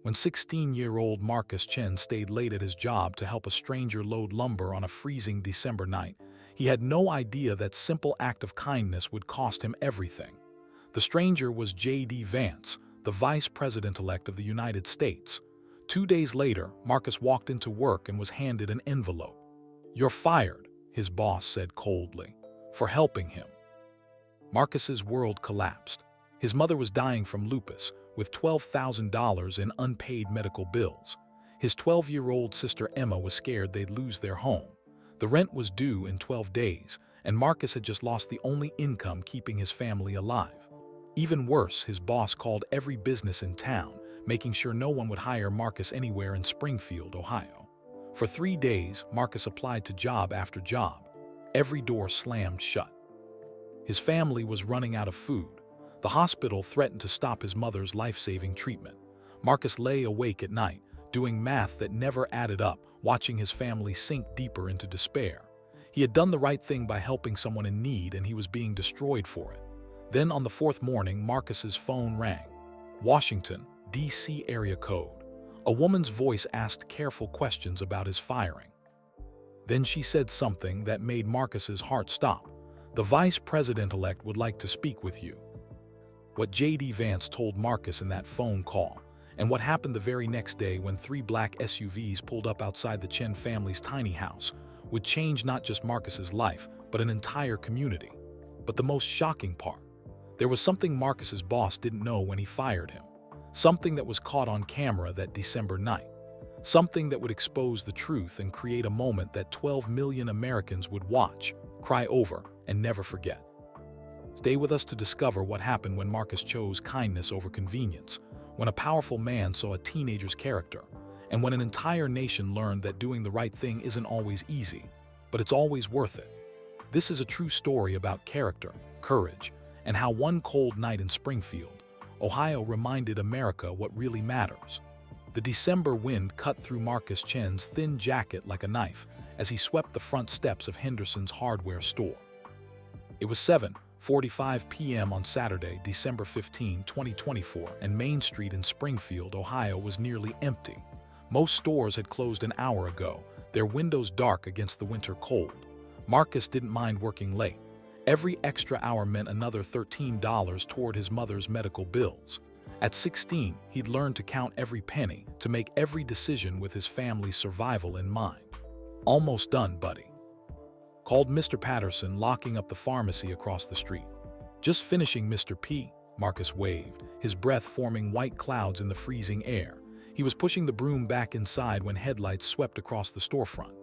When 16-year-old Marcus Chen stayed late at his job to help a stranger load lumber on a freezing December night, he had no idea that simple act of kindness would cost him everything. The stranger was J.D. Vance, the Vice President-elect of the United States. 2 days later, Marcus walked into work and was handed an envelope. "You're fired," his boss said coldly, "for helping him." Marcus's world collapsed. His mother was dying from lupus, with $12,000 in unpaid medical bills. His 12-year-old sister Emma was scared they'd lose their home. The rent was due in 12 days, and Marcus had just lost the only income keeping his family alive. Even worse, his boss called every business in town, making sure no one would hire Marcus anywhere in Springfield, Ohio. For 3 days, Marcus applied to job after job. Every door slammed shut. His family was running out of food. The hospital threatened to stop his mother's life-saving treatment. Marcus lay awake at night, doing math that never added up, watching his family sink deeper into despair. He had done the right thing by helping someone in need, and he was being destroyed for it. Then on the 4th morning, Marcus's phone rang. Washington, D.C. area code. A woman's voice asked careful questions about his firing. Then she said something that made Marcus's heart stop. "The Vice President-elect would like to speak with you." What J.D. Vance told Marcus in that phone call, and what happened the very next day when 3 black SUVs pulled up outside the Chen family's tiny house, would change not just Marcus's life, but an entire community. But the most shocking part, there was something Marcus's boss didn't know when he fired him. Something that was caught on camera that December night. Something that would expose the truth and create a moment that 12 million Americans would watch, cry over, and never forget. Stay with us to discover what happened when Marcus chose kindness over convenience, when a powerful man saw a teenager's character, and when an entire nation learned that doing the right thing isn't always easy, but it's always worth it. This is a true story about character, courage, and how one cold night in Springfield, Ohio reminded America what really matters. The December wind cut through Marcus Chen's thin jacket like a knife as he swept the front steps of Henderson's hardware store. It was 7:45 p.m. on Saturday, December 15, 2024, and Main Street in Springfield, Ohio was nearly empty. Most stores had closed an hour ago, their windows dark against the winter cold. Marcus didn't mind working late. Every extra hour meant another $13 toward his mother's medical bills. At 16, he'd learned to count every penny, to make every decision with his family's survival in mind. "Almost done, buddy," called Mr. Patterson, locking up the pharmacy across the street. "Just finishing, Mr. P," Marcus waved, his breath forming white clouds in the freezing air. He was pushing the broom back inside when headlights swept across the storefront.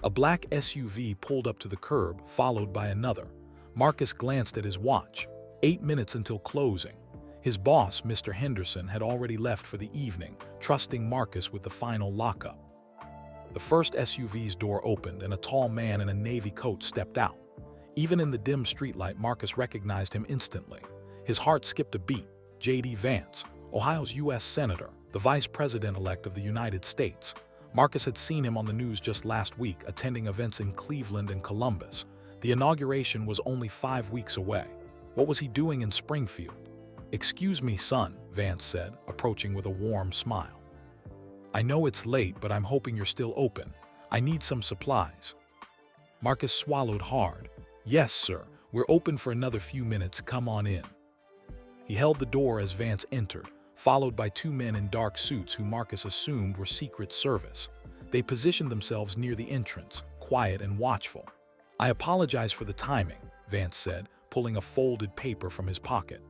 A black SUV pulled up to the curb, followed by another. Marcus glanced at his watch. 8 minutes until closing. His boss, Mr. Henderson, had already left for the evening, trusting Marcus with the final lockup. The first SUV's door opened and a tall man in a navy coat stepped out. Even in the dim streetlight, Marcus recognized him instantly. His heart skipped a beat. J.D. Vance, Ohio's U.S. Senator, the Vice President-elect of the United States. Marcus had seen him on the news just last week, attending events in Cleveland and Columbus. The inauguration was only 5 weeks away. What was he doing in Springfield? "Excuse me, son," Vance said, approaching with a warm smile. "I know it's late, but I'm hoping you're still open. I need some supplies." Marcus swallowed hard. "Yes, sir. We're open for another few minutes. Come on in." He held the door as Vance entered, followed by 2 men in dark suits who Marcus assumed were Secret Service. They positioned themselves near the entrance, quiet and watchful. "I apologize for the timing," Vance said, pulling a folded paper from his pocket.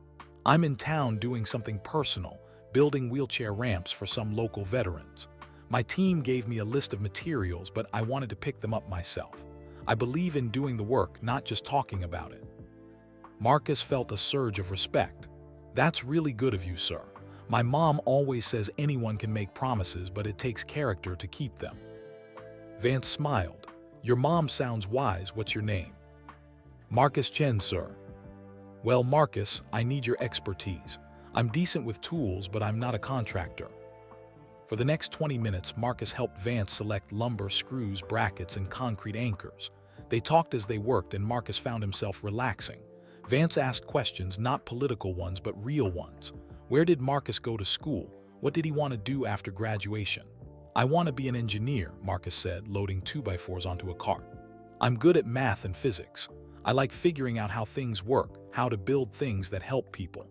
"I'm in town doing something personal, building wheelchair ramps for some local veterans. My team gave me a list of materials, but I wanted to pick them up myself. I believe in doing the work, not just talking about it." Marcus felt a surge of respect. "That's really good of you, sir. My mom always says anyone can make promises, but it takes character to keep them." Vance smiled. "Your mom sounds wise. What's your name?" "Marcus Chen, sir." "Well, Marcus, I need your expertise. I'm decent with tools, but I'm not a contractor." For the next 20 minutes, Marcus helped Vance select lumber, screws, brackets, and concrete anchors. They talked as they worked, and Marcus found himself relaxing. Vance asked questions, not political ones, but real ones. Where did Marcus go to school? What did he want to do after graduation? I want to be an engineer, Marcus said, loading 2x4s onto a cart. I'm good at math and physics. I like figuring out how things work, how to build things that help people.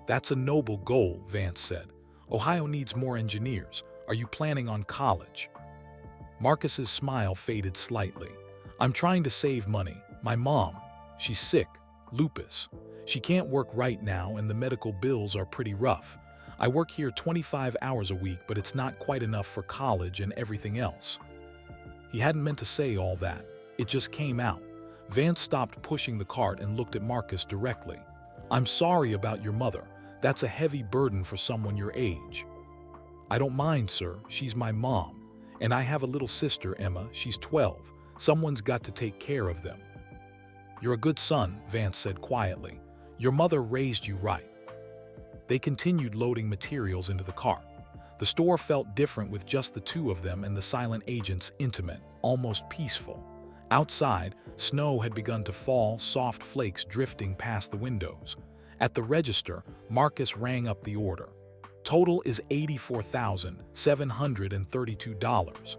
That's a noble goal, Vance said. Ohio needs more engineers. Are you planning on college? Marcus's smile faded slightly. I'm trying to save money. My mom, she's sick, lupus. She can't work right now and the medical bills are pretty rough. I work here 25 hours a week, but it's not quite enough for college and everything else. He hadn't meant to say all that. It just came out. Vance stopped pushing the cart and looked at Marcus directly. I'm sorry about your mother. That's a heavy burden for someone your age. I don't mind, sir. She's my mom. And I have a little sister, Emma. She's 12. Someone's got to take care of them. You're a good son, Vance said quietly. Your mother raised you right. They continued loading materials into the cart. The store felt different with just the two of them and the silent agents, intimate, almost peaceful. Outside, snow had begun to fall, soft flakes drifting past the windows. At the register, Marcus rang up the order. Total is $84,732.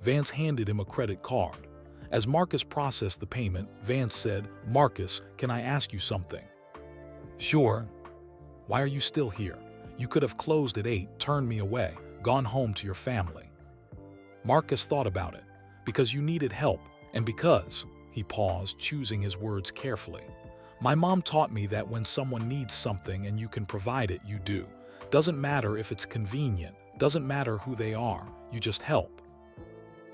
Vance handed him a credit card. As Marcus processed the payment, Vance said, Marcus, can I ask you something? Sure. Why are you still here? You could have closed at 8, turned me away, gone home to your family. Marcus thought about it. Because you needed help, and because, he paused, choosing his words carefully. My mom taught me that when someone needs something and you can provide it, you do. Doesn't matter if it's convenient, doesn't matter who they are, you just help.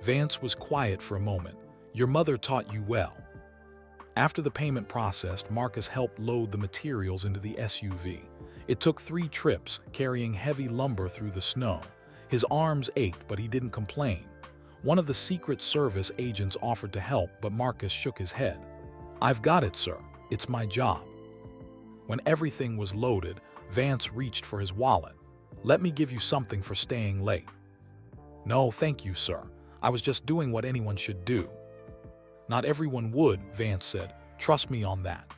Vance was quiet for a moment. Your mother taught you well. After the payment processed, Marcus helped load the materials into the SUV. It took 3 trips, carrying heavy lumber through the snow. His arms ached, but he didn't complain. One of the Secret Service agents offered to help, but Marcus shook his head. I've got it, sir. It's my job. When everything was loaded, Vance reached for his wallet. Let me give you something for staying late. No, thank you, sir. I was just doing what anyone should do. Not everyone would, Vance said. Trust me on that.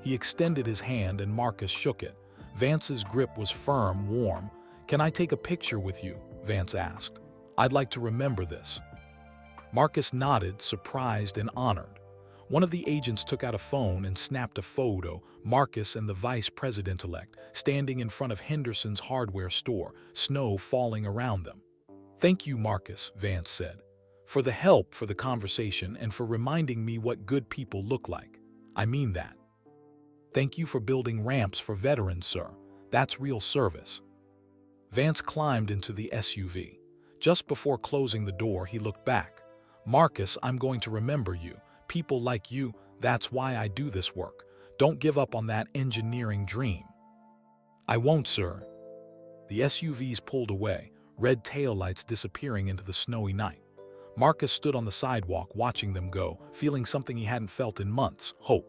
He extended his hand and Marcus shook it. Vance's grip was firm, warm. Can I take a picture with you? Vance asked. I'd like to remember this. Marcus nodded, surprised and honored. One of the agents took out a phone and snapped a photo, Marcus and the vice president-elect, standing in front of Henderson's hardware store, snow falling around them. Thank you, Marcus, Vance said, for the help, for the conversation, and for reminding me what good people look like. I mean that. Thank you for building ramps for veterans, sir. That's real service. Vance climbed into the SUV. Just before closing the door, he looked back. Marcus, I'm going to remember you. People like you, that's why I do this work. Don't give up on that engineering dream. I won't, sir. The SUVs pulled away, red taillights disappearing into the snowy night. Marcus stood on the sidewalk watching them go, feeling something he hadn't felt in months, hope.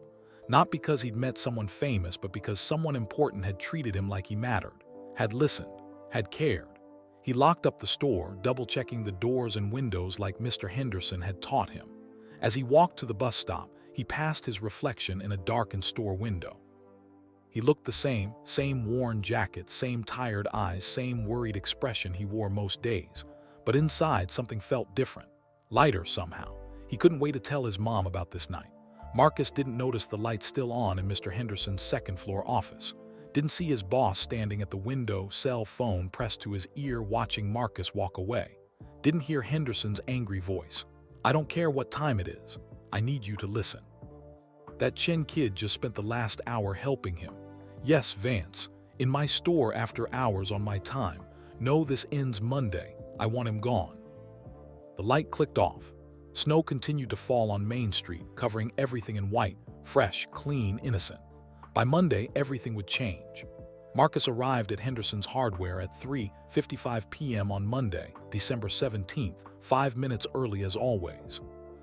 Not because he'd met someone famous, but because someone important had treated him like he mattered, had listened, had cared. He locked up the store, double-checking the doors and windows like Mr. Henderson had taught him. As he walked to the bus stop, he passed his reflection in a darkened store window. He looked the same worn jacket, same tired eyes, same worried expression he wore most days. But inside, something felt different, lighter somehow. He couldn't wait to tell his mom about this night. Marcus didn't notice the light still on in Mr. Henderson's second-floor office. Didn't see his boss standing at the window, cell phone pressed to his ear, watching Marcus walk away. Didn't hear Henderson's angry voice. I don't care what time it is. I need you to listen. That Chen kid just spent the last hour helping him. Yes, Vance. In my store after hours on my time. No, this ends Monday. I want him gone. The light clicked off. Snow continued to fall on Main Street, covering everything in white, fresh, clean, innocent. By Monday, everything would change. Marcus arrived at Henderson's Hardware at 3:55 p.m. on Monday, December 17th, 5 minutes early as always.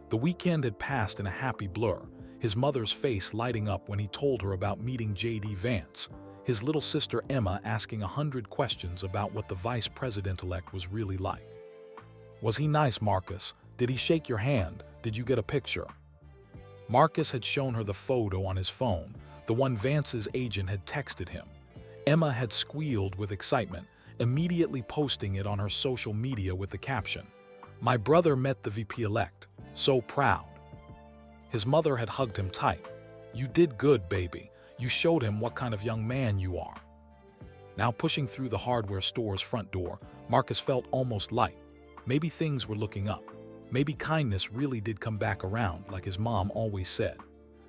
The weekend had passed in a happy blur, his mother's face lighting up when he told her about meeting J.D. Vance, his little sister Emma asking 100 questions about what the vice president-elect was really like. Was he nice, Marcus? Did he shake your hand? Did you get a picture? Marcus had shown her the photo on his phone, the one Vance's agent had texted him. Emma had squealed with excitement, immediately posting it on her social media with the caption, "My brother met the VP-elect. So proud." His mother had hugged him tight. "You did good, baby. You showed him what kind of young man you are." Now pushing through the hardware store's front door, Marcus felt almost light. Maybe things were looking up. Maybe kindness really did come back around, like his mom always said.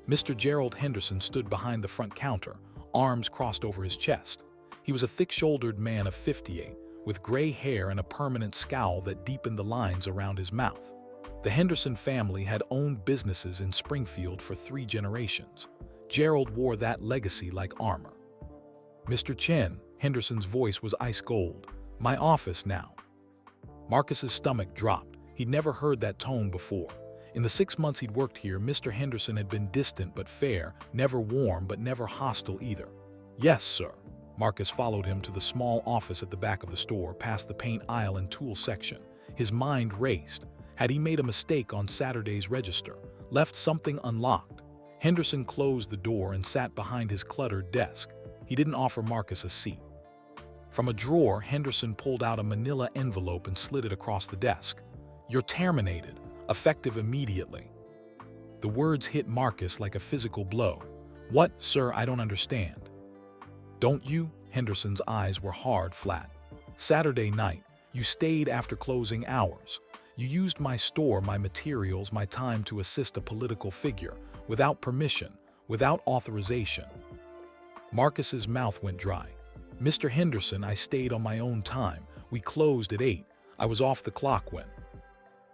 Mr. Gerald Henderson stood behind the front counter, arms crossed over his chest. He was a thick-shouldered man of 58, with gray hair and a permanent scowl that deepened the lines around his mouth. The Henderson family had owned businesses in Springfield for 3 generations. Gerald wore that legacy like armor. "Mr. Chen," Henderson's voice was ice cold. "My office now." Marcus's stomach dropped. He'd never heard that tone before. In the 6 months he'd worked here, Mr. Henderson had been distant but fair, never warm but never hostile either. "Yes, sir." Marcus followed him to the small office at the back of the store, past the paint aisle and tool section. His mind raced. Had he made a mistake on Saturday's register? Left something unlocked? Henderson closed the door and sat behind his cluttered desk. He didn't offer Marcus a seat. From a drawer, Henderson pulled out a manila envelope and slid it across the desk. "You're terminated, effective immediately." The words hit Marcus like a physical blow. "What, sir? I don't understand." "Don't you?" Henderson's eyes were hard, flat. "Saturday night, you stayed after closing hours. You used my store, my materials, my time to assist a political figure, without permission, without authorization." Marcus's mouth went dry. "Mr. Henderson, I stayed on my own time. We closed at 8. I was off the clock when—"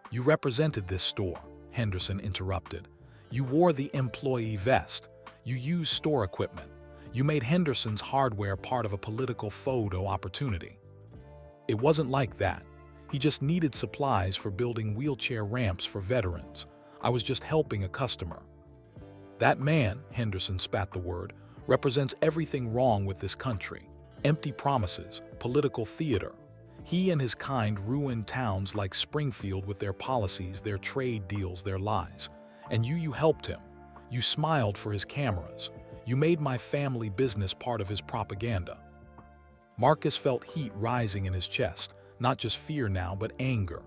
"You represented this store," Henderson interrupted. "You wore the employee vest. You used store equipment. You made Henderson's hardware part of a political photo opportunity." "It wasn't like that. He just needed supplies for building wheelchair ramps for veterans. I was just helping a customer." "That man," Henderson spat the word, "represents everything wrong with this country. Empty promises, political theater. He and his kind ruined towns like Springfield with their policies, their trade deals, their lies. And you helped him. You smiled for his cameras. You made my family business part of his propaganda." Marcus felt heat rising in his chest, not just fear now, but anger.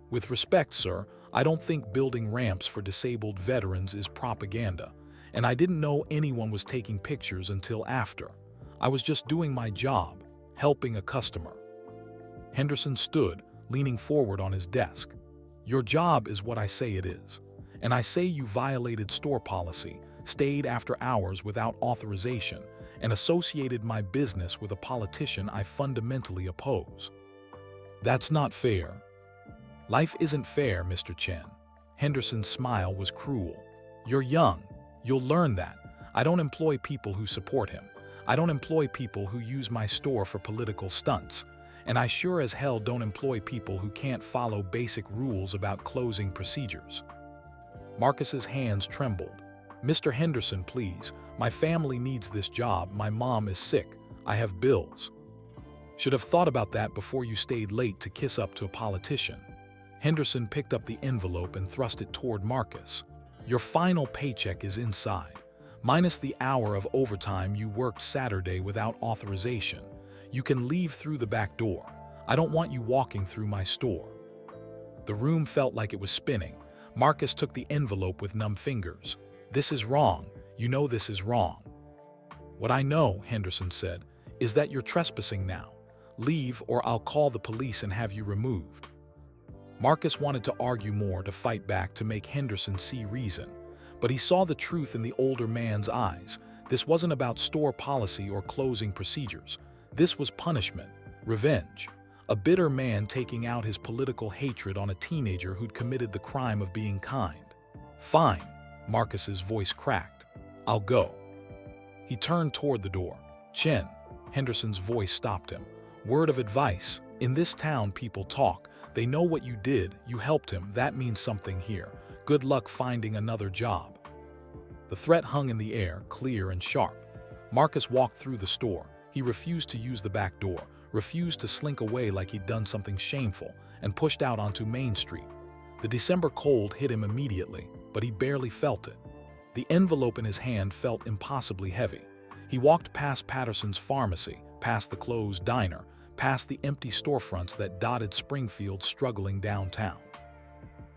"With respect, sir, I don't think building ramps for disabled veterans is propaganda. And I didn't know anyone was taking pictures until after. I was just doing my job, helping a customer." Henderson stood, leaning forward on his desk. "Your job is what I say it is. And I say you violated store policy, stayed after hours without authorization, and associated my business with a politician I fundamentally oppose. That's not fair." "Life isn't fair, Mr. Chen." Henderson's smile was cruel. "You're young. You'll learn that. I don't employ people who support him. I don't employ people who use my store for political stunts. And I sure as hell don't employ people who can't follow basic rules about closing procedures." Marcus's hands trembled. "Mr. Henderson, please. My family needs this job. My mom is sick. I have bills." "Should have thought about that before you stayed late to kiss up to a politician." Henderson picked up the envelope and thrust it toward Marcus. "Your final paycheck is inside, minus the hour of overtime you worked Saturday without authorization. You can leave through the back door. I don't want you walking through my store." The room felt like it was spinning. Marcus took the envelope with numb fingers. "This is wrong. You know this is wrong." "What I know," Henderson said, "is that you're trespassing now. Leave or I'll call the police and have you removed." Marcus wanted to argue more, to fight back, to make Henderson see reason. But he saw the truth in the older man's eyes. This wasn't about store policy or closing procedures. This was punishment, revenge. A bitter man taking out his political hatred on a teenager who'd committed the crime of being kind. "Fine," Marcus's voice cracked. "I'll go." He turned toward the door. "Chen," Henderson's voice stopped him. "Word of advice. In this town, people talk. They know what you did. You helped him. That means something here. Good luck finding another job." The threat hung in the air, clear and sharp. Marcus walked through the store. He refused to use the back door, refused to slink away like he'd done something shameful, and pushed out onto Main Street. The December cold hit him immediately, but he barely felt it. The envelope in his hand felt impossibly heavy. He walked past Patterson's pharmacy, past the closed diner, past the empty storefronts that dotted Springfield's struggling downtown.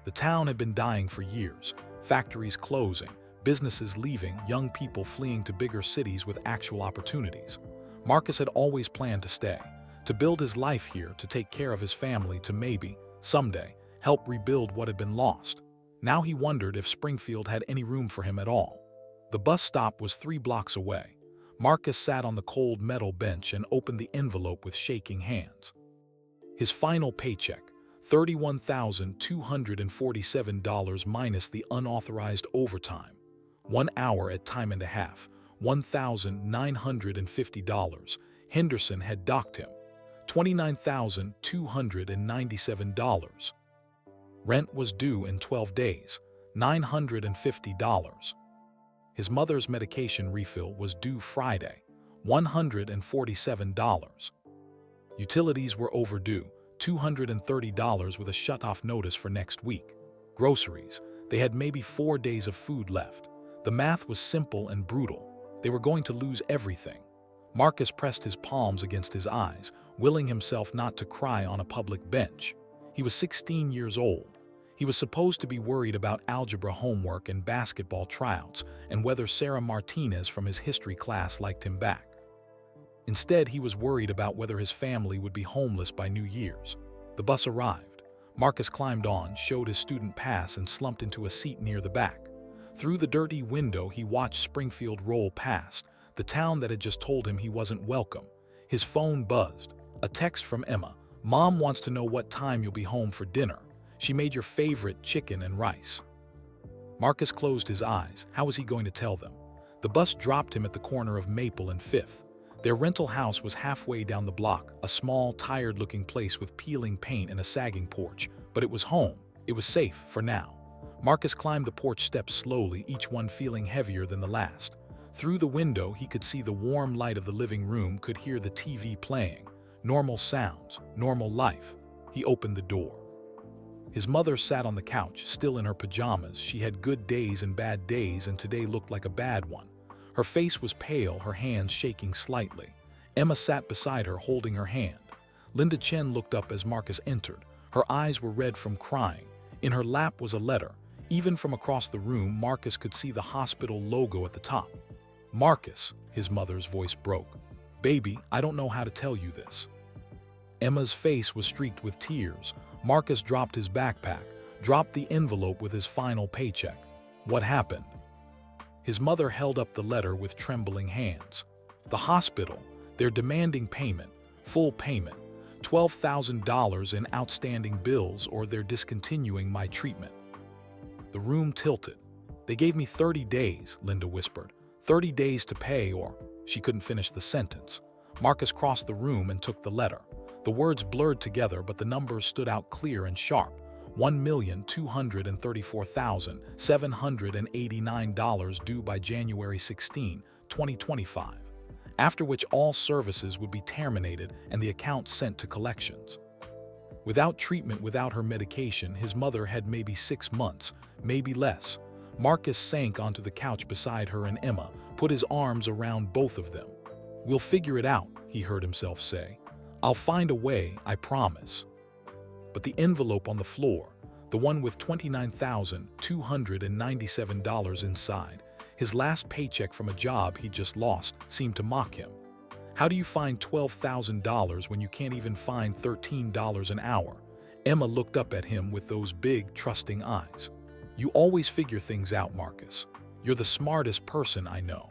The town had been dying for years, factories closing, businesses leaving, young people fleeing to bigger cities with actual opportunities. Marcus had always planned to stay, to build his life here, to take care of his family, to maybe, someday, help rebuild what had been lost. Now he wondered if Springfield had any room for him at all. The bus stop was 3 blocks away. Marcus sat on the cold metal bench and opened the envelope with shaking hands. His final paycheck, $31,247 minus the unauthorized overtime. 1 hour at time and a half, $1,950. Henderson had docked him. $29,297. Rent was due in 12 days, $950. His mother's medication refill was due Friday, $147. Utilities were overdue, $230 with a shut-off notice for next week. Groceries, they had maybe 4 days of food left. The math was simple and brutal. They were going to lose everything. Marcus pressed his palms against his eyes, willing himself not to cry on a public bench. He was 16 years old. He was supposed to be worried about algebra homework and basketball tryouts and whether Sarah Martinez from his history class liked him back. Instead, he was worried about whether his family would be homeless by New Year's. The bus arrived. Marcus climbed on, showed his student pass, and slumped into a seat near the back. Through the dirty window, he watched Springfield roll past, the town that had just told him he wasn't welcome. His phone buzzed. A text from Emma. "Mom wants to know what time you'll be home for dinner. She made your favorite chicken and rice." Marcus closed his eyes. How was he going to tell them? The bus dropped him at the corner of Maple and 5th. Their rental house was halfway down the block, a small, tired-looking place with peeling paint and a sagging porch. But it was home. It was safe, for now. Marcus climbed the porch steps slowly, each one feeling heavier than the last. Through the window, he could see the warm light of the living room, could hear the TV playing. Normal sounds, normal life. He opened the door. His mother sat on the couch, still in her pajamas. She had good days and bad days, and today looked like a bad one. Her face was pale, her hands shaking slightly. Emma sat beside her, holding her hand. Linda Chen looked up as Marcus entered. Her eyes were red from crying. In her lap was a letter. Even from across the room, Marcus could see the hospital logo at the top. "Marcus," his mother's voice broke. "Baby, I don't know how to tell you this." Emma's face was streaked with tears. Marcus dropped his backpack, dropped the envelope with his final paycheck. What happened? His mother held up the letter with trembling hands. "The hospital, they're demanding payment, full payment, $12,000 in outstanding bills, or they're discontinuing my treatment." The room tilted. "They gave me 30 days, Linda whispered. 30 days to pay or—" She couldn't finish the sentence. Marcus crossed the room and took the letter. The words blurred together, but the numbers stood out clear and sharp. $1,234,789 due by January 16, 2025, after which all services would be terminated and the account sent to collections. Without treatment, without her medication, his mother had maybe 6 months, maybe less. Marcus sank onto the couch beside her, and Emma put his arms around both of them. "We'll figure it out," he heard himself say. "I'll find a way, I promise." But the envelope on the floor, the one with $29,297 inside, his last paycheck from a job he'd just lost, seemed to mock him. How do you find $12,000 when you can't even find $13 an hour? Emma looked up at him with those big, trusting eyes. "You always figure things out, Marcus. You're the smartest person I know."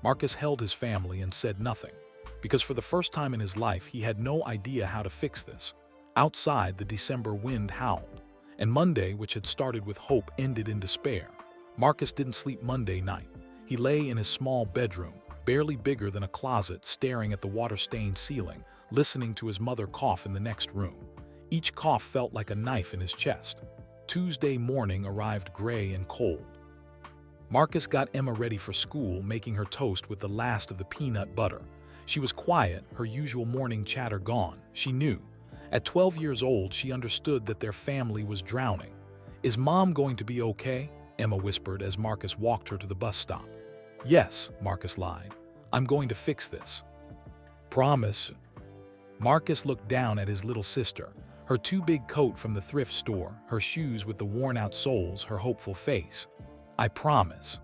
Marcus held his family and said nothing, because for the first time in his life he had no idea how to fix this. Outside, the December wind howled, and Monday, which had started with hope, ended in despair. Marcus didn't sleep Monday night. He lay in his small bedroom, barely bigger than a closet, staring at the water-stained ceiling, listening to his mother cough in the next room. Each cough felt like a knife in his chest. Tuesday morning arrived gray and cold. Marcus got Emma ready for school, making her toast with the last of the peanut butter. She was quiet, her usual morning chatter gone. She knew. At 12 years old, she understood that their family was drowning. "Is Mom going to be okay?" Emma whispered as Marcus walked her to the bus stop. "Yes," Marcus lied. "I'm going to fix this." Promise. Marcus looked down at his little sister, her too-big coat from the thrift store, her shoes with the worn-out soles, her hopeful face. I promise.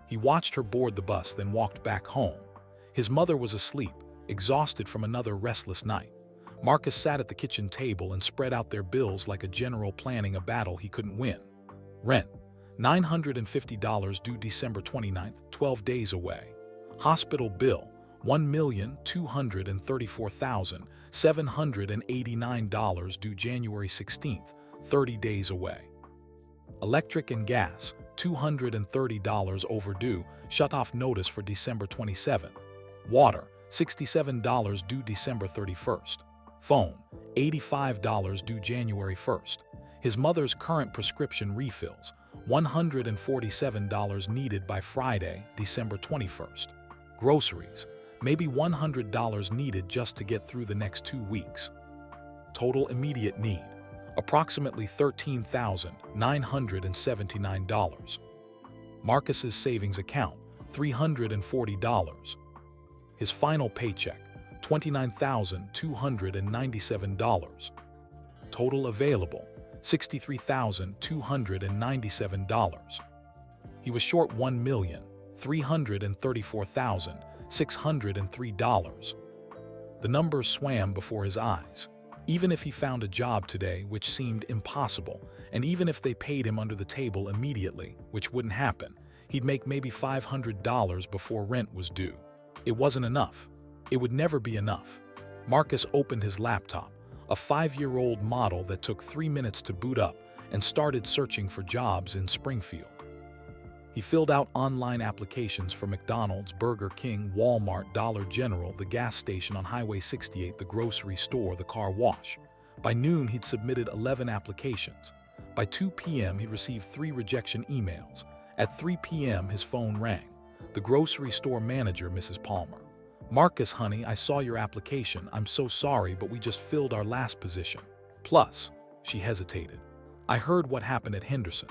He watched her board the bus, then walked back home. His mother was asleep, exhausted from another restless night. Marcus sat at the kitchen table and spread out their bills like a general planning a battle he couldn't win. Rent, $950 due December 29th, 12 days away. Hospital bill, $1,234,789 due January 16th, 30 days away. Electric and gas, $230 overdue, shut-off notice for December 27th. Water, $67 due December 31st. Phone, $85 due January 1st. His mother's current prescription refills, $147 needed by Friday, December 21st. Groceries, maybe $100 needed just to get through the next 2 weeks. Total immediate need, approximately $13,979. Marcus's savings account, $340. His final paycheck, $29,297. Total available, $63,297. He was short $1,334,603. The numbers swam before his eyes. Even if he found a job today, which seemed impossible, and even if they paid him under the table immediately, which wouldn't happen, he'd make maybe $500 before rent was due. It wasn't enough. It would never be enough. Marcus opened his laptop, a 5-year-old model that took 3 minutes to boot up, and started searching for jobs in Springfield. He filled out online applications for McDonald's, Burger King, Walmart, Dollar General, the gas station on Highway 68, the grocery store, the car wash. By noon, he'd submitted 11 applications. By 2 p.m., he'd received 3 rejection emails. At 3 p.m., his phone rang. The grocery store manager, Mrs. Palmer. Marcus, honey, I saw your application. I'm so sorry, but we just filled our last position. Plus, she hesitated. I heard what happened at Henderson.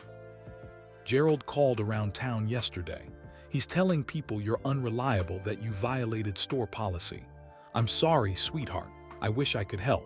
Gerald called around town yesterday. He's telling people you're unreliable, that you violated store policy. I'm sorry, sweetheart. I wish I could help.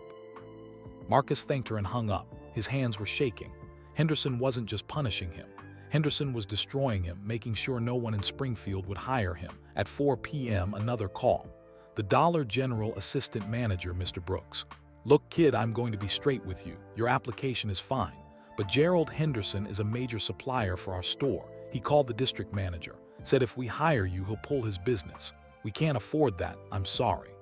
Marcus thanked her and hung up. His hands were shaking. Henderson wasn't just punishing him. Henderson was destroying him, making sure no one in Springfield would hire him. At 4 p.m., another call. The Dollar General assistant manager, Mr. Brooks. Look, kid, I'm going to be straight with you. Your application is fine. But Gerald Henderson is a major supplier for our store. He called the district manager, said if we hire you, he'll pull his business. We can't afford that, I'm sorry.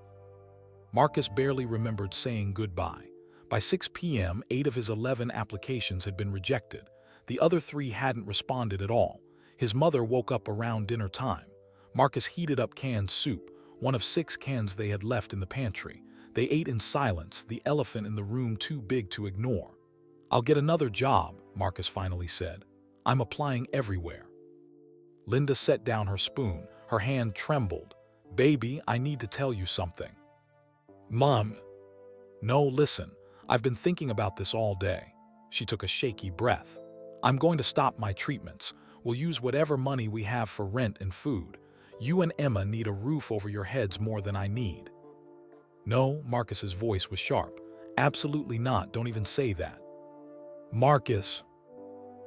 Marcus barely remembered saying goodbye. By 6 p.m., 8 of his 11 applications had been rejected. The other 3 hadn't responded at all. His mother woke up around dinner time. Marcus heated up canned soup, one of 6 cans they had left in the pantry. They ate in silence, the elephant in the room too big to ignore. I'll get another job, Marcus finally said. I'm applying everywhere. Linda set down her spoon. Her hand trembled. Baby, I need to tell you something. Mom. No, listen. I've been thinking about this all day. She took a shaky breath. I'm going to stop my treatments. We'll use whatever money we have for rent and food. You and Emma need a roof over your heads more than I need. No, Marcus's voice was sharp. Absolutely not. Don't even say that. Marcus.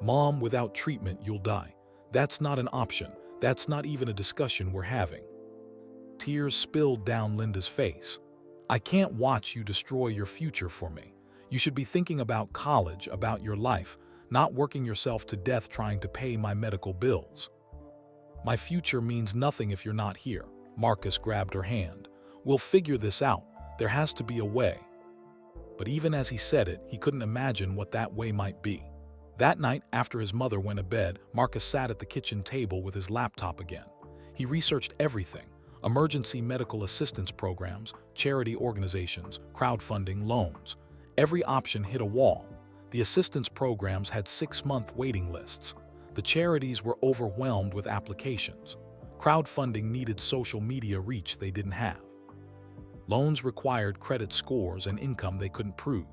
Mom, without treatment, you'll die. That's not an option. That's not even a discussion we're having. Tears spilled down Linda's face. I can't watch you destroy your future for me. You should be thinking about college, about your life, not working yourself to death trying to pay my medical bills. My future means nothing if you're not here. Marcus grabbed her hand. We'll figure this out. There has to be a way. But even as he said it, he couldn't imagine what that way might be. That night, after his mother went to bed, Marcus sat at the kitchen table with his laptop again. He researched everything: emergency medical assistance programs, charity organizations, crowdfunding, loans. Every option hit a wall. The assistance programs had 6-month waiting lists. The charities were overwhelmed with applications. Crowdfunding needed social media reach they didn't have. Loans required credit scores and income they couldn't prove.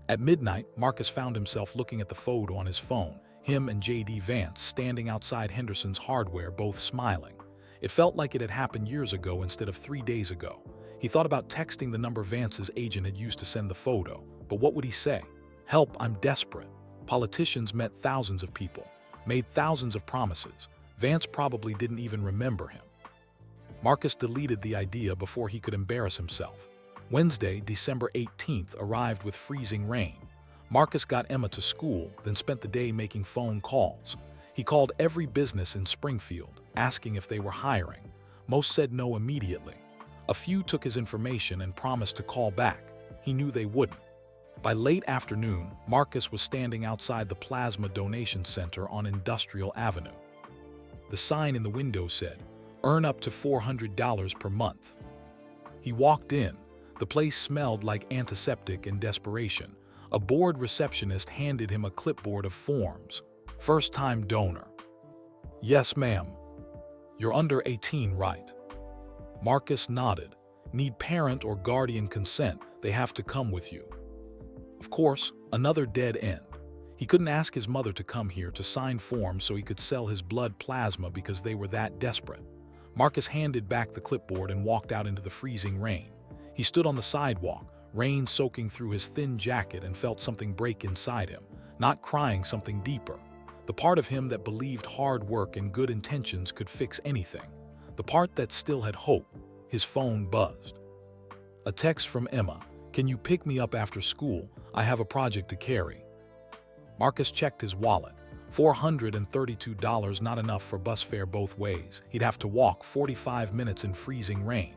At midnight, Marcus found himself looking at the photo on his phone, him and J.D. Vance standing outside Henderson's Hardware, both smiling. It felt like it had happened years ago instead of 3 days ago. He thought about texting the number Vance's agent had used to send the photo, but what would he say? Help, I'm desperate. Politicians met thousands of people, made thousands of promises. Vance probably didn't even remember him. Marcus deleted the idea before he could embarrass himself. Wednesday, December 18th, arrived with freezing rain. Marcus got Emma to school, then spent the day making phone calls. He called every business in Springfield, asking if they were hiring. Most said no immediately. A few took his information and promised to call back. He knew they wouldn't. By late afternoon, Marcus was standing outside the Plasma Donation Center on Industrial Avenue. The sign in the window said, "Earn up to $400 per month." He walked in. The place smelled like antiseptic and desperation. A bored receptionist handed him a clipboard of forms. First-time donor. Yes, ma'am. You're under 18, right? Marcus nodded. Need parent or guardian consent. They have to come with you. Of course, another dead end. He couldn't ask his mother to come here to sign forms so he could sell his blood plasma because they were that desperate. Marcus handed back the clipboard and walked out into the freezing rain. He stood on the sidewalk, rain soaking through his thin jacket, and felt something break inside him, not crying, something deeper. The part of him that believed hard work and good intentions could fix anything. The part that still had hope. His phone buzzed. A text from Emma. Can you pick me up after school? I have a project to carry. Marcus checked his wallet. $432, not enough for bus fare both ways. He'd have to walk 45 minutes in freezing rain.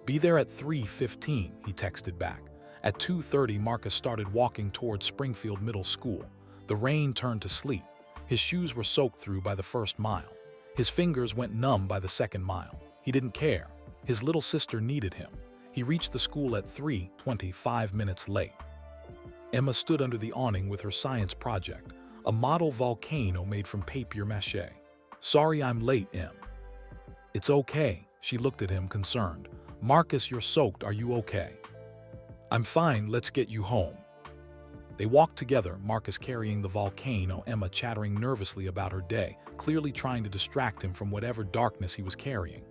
Be there at 3:15, he texted back. At 2:30, Marcus started walking towards Springfield Middle School. The rain turned to sleet. His shoes were soaked through by the first mile. His fingers went numb by the second mile. He didn't care. His little sister needed him. He reached the school at 3:25 minutes late. Emma stood under the awning with her science project, a model volcano made from papier-mâché. Sorry I'm late, Em. It's okay. She looked at him, concerned. Marcus, you're soaked. Are you okay? I'm fine. Let's get you home. They walked together, Marcus carrying the volcano, Emma chattering nervously about her day, clearly trying to distract him from whatever darkness he was carrying.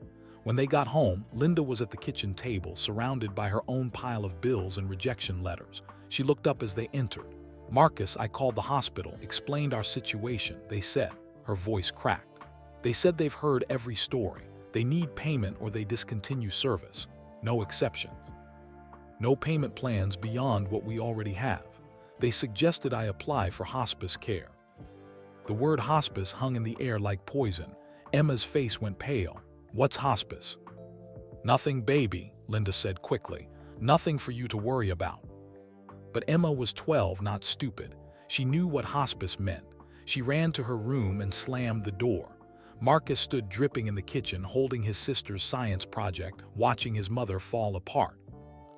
When they got home, Linda was at the kitchen table, surrounded by her own pile of bills and rejection letters. She looked up as they entered. Marcus, I called the hospital, explained our situation, they said. Her voice cracked. They said they've heard every story. They need payment or they discontinue service. No exceptions. No payment plans beyond what we already have. They suggested I apply for hospice care. The word hospice hung in the air like poison. Emma's face went pale. What's hospice? Nothing, baby, Linda said quickly. Nothing for you to worry about. But Emma was 12, not stupid. She knew what hospice meant. She ran to her room and slammed the door. Marcus stood dripping in the kitchen, holding his sister's science project, watching his mother fall apart.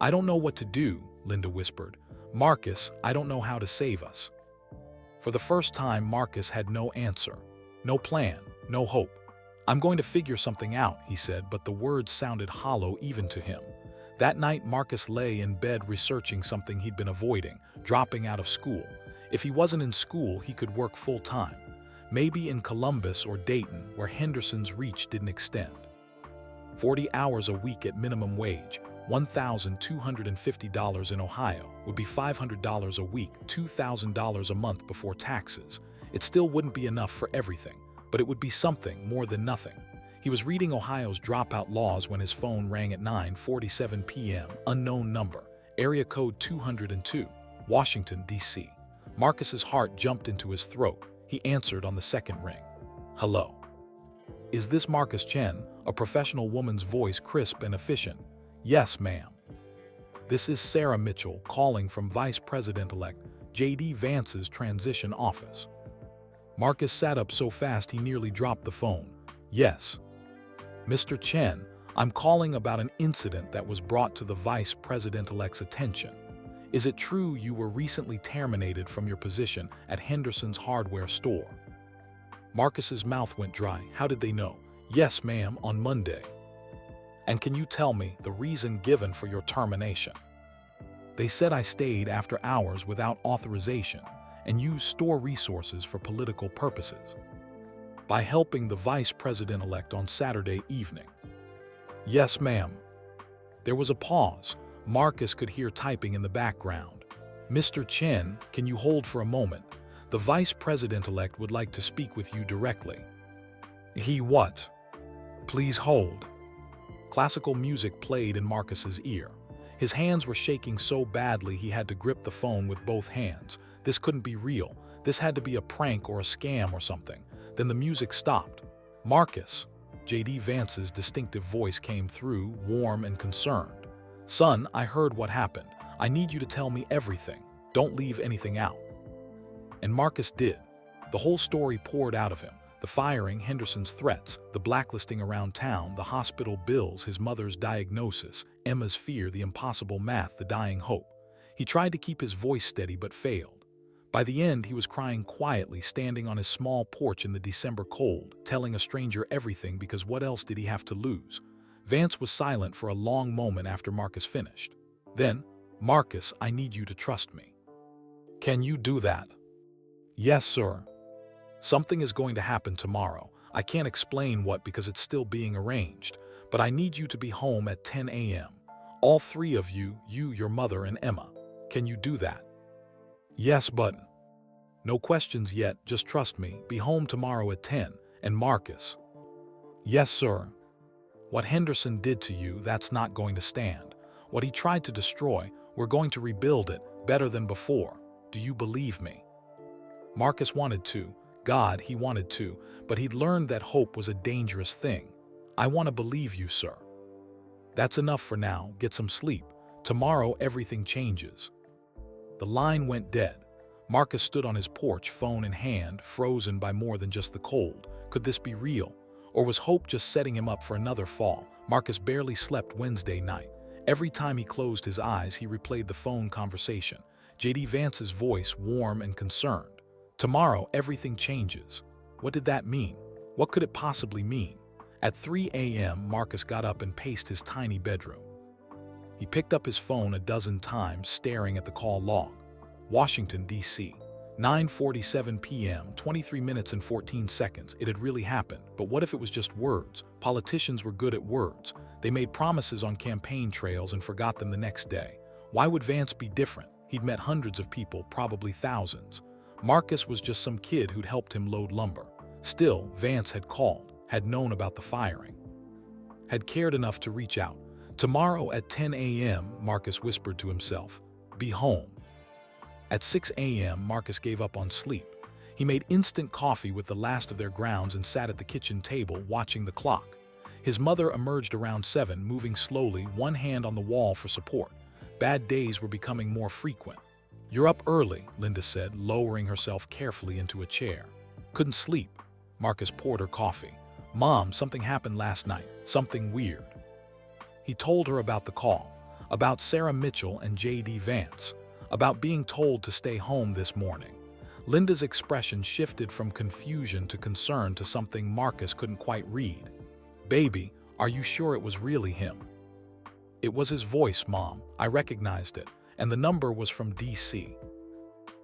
I don't know what to do, Linda whispered. Marcus, I don't know how to save us. For the first time, Marcus had no answer, no plan, no hope. I'm going to figure something out, he said, but the words sounded hollow even to him. That night, Marcus lay in bed researching something he'd been avoiding, dropping out of school. If he wasn't in school, he could work full-time. Maybe in Columbus or Dayton, where Henderson's reach didn't extend. 40 hours a week at minimum wage, $1,250 in Ohio, would be $500 a week, $2,000 a month before taxes. It still wouldn't be enough for everything, but it would be something more than nothing. He was reading Ohio's dropout laws when his phone rang at 9:47 p.m., unknown number, area code 202, Washington, D.C. Marcus's heart jumped into his throat. He answered on the second ring. Hello. Is this Marcus Chen? A professional woman's voice, crisp and efficient. Yes, ma'am. This is Sarah Mitchell calling from Vice President-elect J.D. Vance's transition office. Marcus sat up so fast he nearly dropped the phone. Yes. Mr. Chen, I'm calling about an incident that was brought to the Vice President-elect's attention. Is it true you were recently terminated from your position at Henderson's hardware store? Marcus's mouth went dry. How did they know? Yes, ma'am, on Monday. And can you tell me the reason given for your termination? They said I stayed after hours without authorization and used store resources for political purposes. By helping the Vice President-elect on Saturday evening. Yes, ma'am. There was a pause. Marcus could hear typing in the background. "Mr. Chen, can you hold for a moment? The vice president-elect would like to speak with you directly." "He what?" "Please hold." Classical music played in Marcus's ear. His hands were shaking so badly he had to grip the phone with both hands. This couldn't be real. This had to be a prank or a scam or something. Then the music stopped. "Marcus." J.D. Vance's distinctive voice came through, warm and concerned. "Son, I heard what happened. I need you to tell me everything. Don't leave anything out." And Marcus did. The whole story poured out of him. The firing, Henderson's threats, the blacklisting around town, the hospital bills, his mother's diagnosis, Emma's fear, the impossible math, the dying hope. He tried to keep his voice steady but failed. By the end, he was crying quietly, standing on his small porch in the December cold, telling a stranger everything because what else did he have to lose? Vance was silent for a long moment after Marcus finished. Then, "Marcus, I need you to trust me." "Can you do that?" "Yes, sir. Something is going to happen tomorrow. I can't explain what because it's still being arranged, but I need you to be home at 10 a.m. All three of you, your mother, and Emma. Can you do that?" "Yes, but..." "No questions yet, just trust me. Be home tomorrow at 10, and Marcus." "Yes, sir." "What Henderson did to you, that's not going to stand. What he tried to destroy, we're going to rebuild it, better than before. Do you believe me?" Marcus wanted to. God, he wanted to, but he'd learned that hope was a dangerous thing. "I want to believe you, sir." "That's enough for now. Get some sleep. Tomorrow everything changes." The line went dead. Marcus stood on his porch, phone in hand, frozen by more than just the cold. Could this be real? Or was hope just setting him up for another fall? Marcus barely slept Wednesday night. Every time he closed his eyes, he replayed the phone conversation. J.D. Vance's voice, warm and concerned. "Tomorrow, everything changes." What did that mean? What could it possibly mean? At 3 a.m., Marcus got up and paced his tiny bedroom. He picked up his phone a dozen times, staring at the call log. Washington, D.C. 9:47 p.m., 23 minutes and 14 seconds. It had really happened, but what if it was just words? Politicians were good at words. They made promises on campaign trails and forgot them the next day. Why would Vance be different? He'd met hundreds of people, probably thousands. Marcus was just some kid who'd helped him load lumber. Still, Vance had called, had known about the firing, had cared enough to reach out. "Tomorrow at 10 a.m., Marcus whispered to himself. "Be home." At 6 a.m., Marcus gave up on sleep. He made instant coffee with the last of their grounds and sat at the kitchen table, watching the clock. His mother emerged around 7, moving slowly, one hand on the wall for support. Bad days were becoming more frequent. "You're up early," Linda said, lowering herself carefully into a chair. "Couldn't sleep." Marcus poured her coffee. "Mom, something happened last night. Something weird." He told her about the call, about Sarah Mitchell and J.D. Vance, about being told to stay home this morning. Linda's expression shifted from confusion to concern to something Marcus couldn't quite read. "Baby, are you sure it was really him?" "It was his voice, Mom. I recognized it. And the number was from D.C.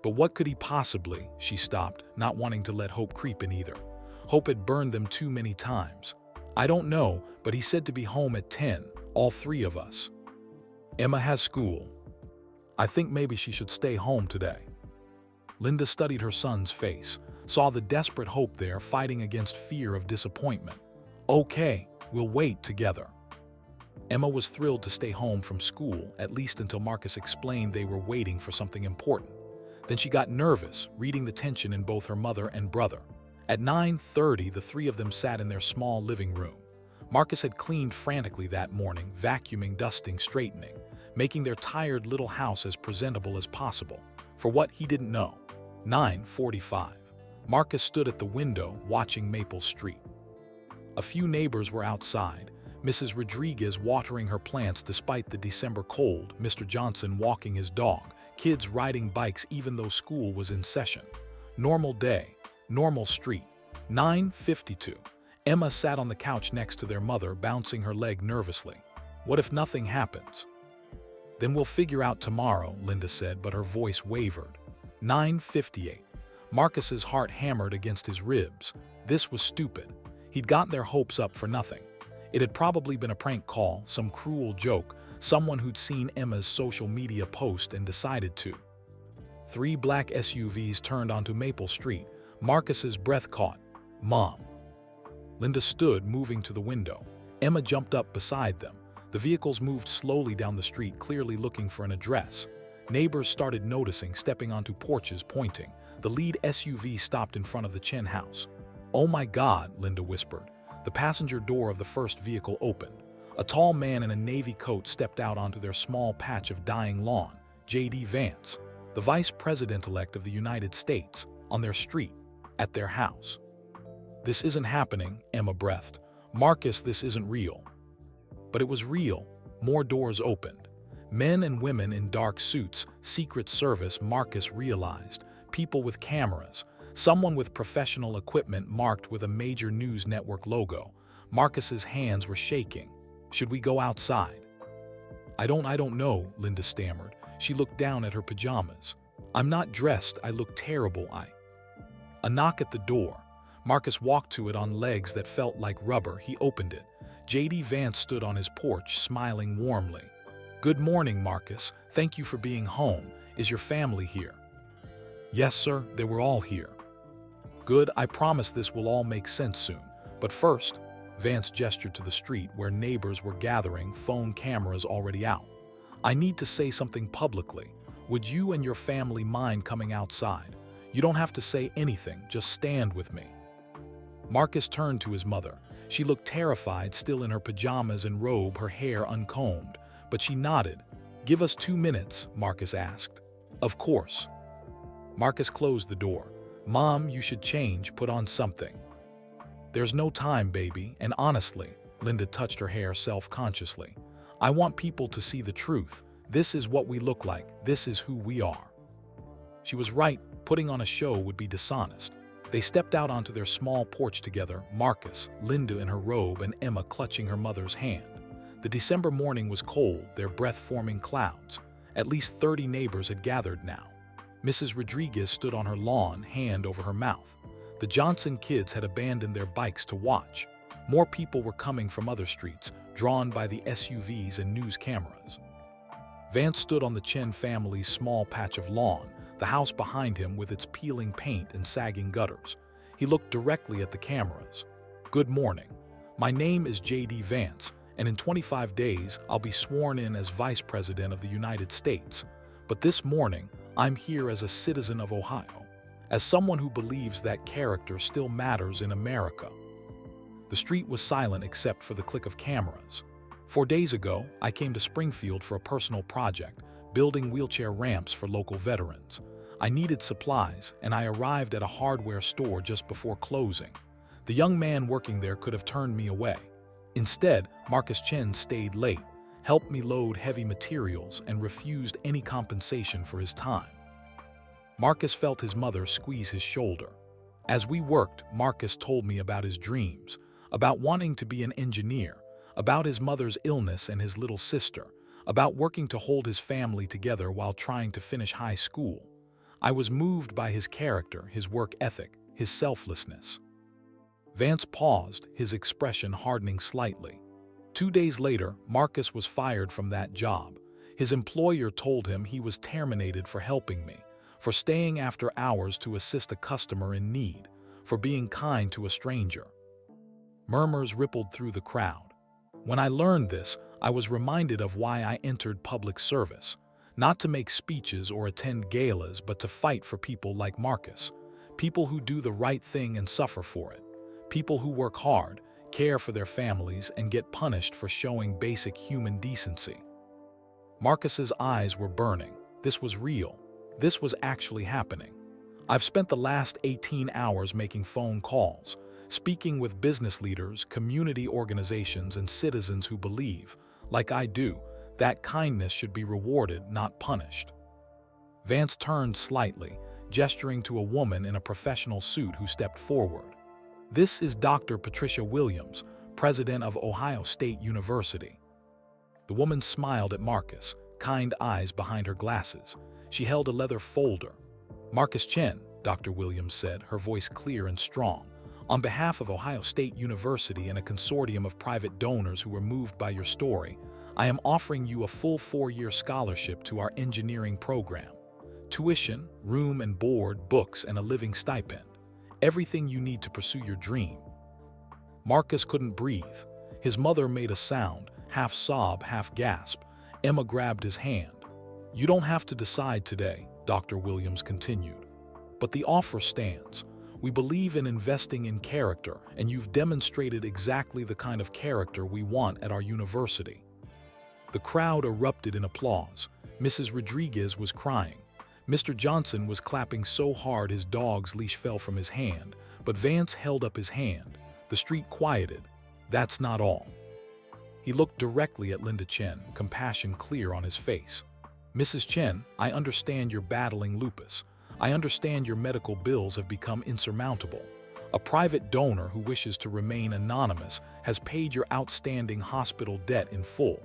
"But what could he possibly..." She stopped, not wanting to let hope creep in either. Hope had burned them too many times. "I don't know, but he said to be home at 10, all three of us. Emma has school. I think maybe she should stay home today." Linda studied her son's face, saw the desperate hope there fighting against fear of disappointment. "Okay, we'll wait together." Emma was thrilled to stay home from school, at least until Marcus explained they were waiting for something important. Then she got nervous, reading the tension in both her mother and brother. At 9:30, the three of them sat in their small living room. Marcus had cleaned frantically that morning, vacuuming, dusting, straightening, making their tired little house as presentable as possible. For what, he didn't know. 9:45. Marcus stood at the window, watching Maple Street. A few neighbors were outside. Mrs. Rodriguez watering her plants despite the December cold, Mr. Johnson walking his dog, kids riding bikes even though school was in session. Normal day, normal street. 9:52. Emma sat on the couch next to their mother, bouncing her leg nervously. "What if nothing happens?" "Then we'll figure out tomorrow," Linda said, but her voice wavered. 9:58. Marcus's heart hammered against his ribs. This was stupid. He'd gotten their hopes up for nothing. It had probably been a prank call, some cruel joke, someone who'd seen Emma's social media post and decided to. 3 black SUVs turned onto Maple Street. Marcus's breath caught. "Mom." Linda stood, moving to the window. Emma jumped up beside them. The vehicles moved slowly down the street, clearly looking for an address. Neighbors started noticing, stepping onto porches, pointing. The lead SUV stopped in front of the Chen house. "Oh my God," Linda whispered. The passenger door of the first vehicle opened. A tall man in a navy coat stepped out onto their small patch of dying lawn. J.D. Vance, the Vice President-elect of the United States, on their street, at their house. "This isn't happening," Emma breathed. "Marcus, this isn't real." But it was real. More doors opened. Men and women in dark suits, Secret Service, Marcus realized. People with cameras. Someone with professional equipment marked with a major news network logo. Marcus's hands were shaking. "Should we go outside?" I don't know," Linda stammered. She looked down at her pajamas. "I'm not dressed. I look terrible. A knock at the door. Marcus walked to it on legs that felt like rubber. He opened it. J.D. Vance stood on his porch, smiling warmly. "Good morning, Marcus. Thank you for being home. Is your family here?" "Yes, sir. They were all here." "Good. I promise this will all make sense soon. But first," Vance gestured to the street where neighbors were gathering, phone cameras already out. "I need to say something publicly. Would you and your family mind coming outside? You don't have to say anything, just stand with me." Marcus turned to his mother. She looked terrified, still in her pajamas and robe, her hair uncombed. But she nodded. "Give us 2 minutes," Marcus asked. "Of course." Marcus closed the door. "Mom, you should change, put on something." "There's no time, baby, and honestly," Linda touched her hair self-consciously, "I want people to see the truth. This is what we look like. This is who we are." She was right. Putting on a show would be dishonest. They stepped out onto their small porch together, Marcus, Linda in her robe, and Emma clutching her mother's hand. The December morning was cold, their breath forming clouds. At least 30 neighbors had gathered now. Mrs. Rodriguez stood on her lawn, hand over her mouth. The Johnson kids had abandoned their bikes to watch. More people were coming from other streets, drawn by the SUVs and news cameras. Vance stood on the Chen family's small patch of lawn, the house behind him with its peeling paint and sagging gutters. He looked directly at the cameras. "Good morning. My name is J.D. Vance, and in 25 days I'll be sworn in as Vice President of the United States. But this morning, I'm here as a citizen of Ohio, as someone who believes that character still matters in America." The street was silent except for the click of cameras. 4 days ago, I came to Springfield for a personal project, building wheelchair ramps for local veterans. I needed supplies, and I arrived at a hardware store just before closing. The young man working there could have turned me away. Instead, Marcus Chen stayed late, helped me load heavy materials, and refused any compensation for his time. Marcus felt his mother squeeze his shoulder. As we worked, Marcus told me about his dreams, about wanting to be an engineer, about his mother's illness and his little sister, about working to hold his family together while trying to finish high school. I was moved by his character, his work ethic, his selflessness. Vance paused, his expression hardening slightly. 2 days later, Marcus was fired from that job. His employer told him he was terminated for helping me, for staying after hours to assist a customer in need, for being kind to a stranger. Murmurs rippled through the crowd. When I learned this, I was reminded of why I entered public service. Not to make speeches or attend galas, but to fight for people like Marcus. People who do the right thing and suffer for it. People who work hard, care for their families, and get punished for showing basic human decency. Marcus's eyes were burning. This was real. This was actually happening. I've spent the last 18 hours making phone calls, speaking with business leaders, community organizations, and citizens who believe, like I do, that kindness should be rewarded, not punished. Vance turned slightly, gesturing to a woman in a professional suit who stepped forward. "This is Dr. Patricia Williams, president of Ohio State University." The woman smiled at Marcus, kind eyes behind her glasses. She held a leather folder. "Marcus Chen," Dr. Williams said, her voice clear and strong, "on behalf of Ohio State University and a consortium of private donors who were moved by your story, I am offering you a full 4-year scholarship to our engineering program. Tuition, room and board, books, and a living stipend. Everything you need to pursue your dream." Marcus couldn't breathe. His mother made a sound, half sob, half gasp. Emma grabbed his hand. "You don't have to decide today," Dr. Williams continued. "But the offer stands. We believe in investing in character, and you've demonstrated exactly the kind of character we want at our university." The crowd erupted in applause. Mrs. Rodriguez was crying. Mr. Johnson was clapping so hard his dog's leash fell from his hand, but Vance held up his hand. The street quieted. "That's not all." He looked directly at Linda Chen, compassion clear on his face. "Mrs. Chen, I understand you're battling lupus. I understand your medical bills have become insurmountable. A private donor who wishes to remain anonymous has paid your outstanding hospital debt in full.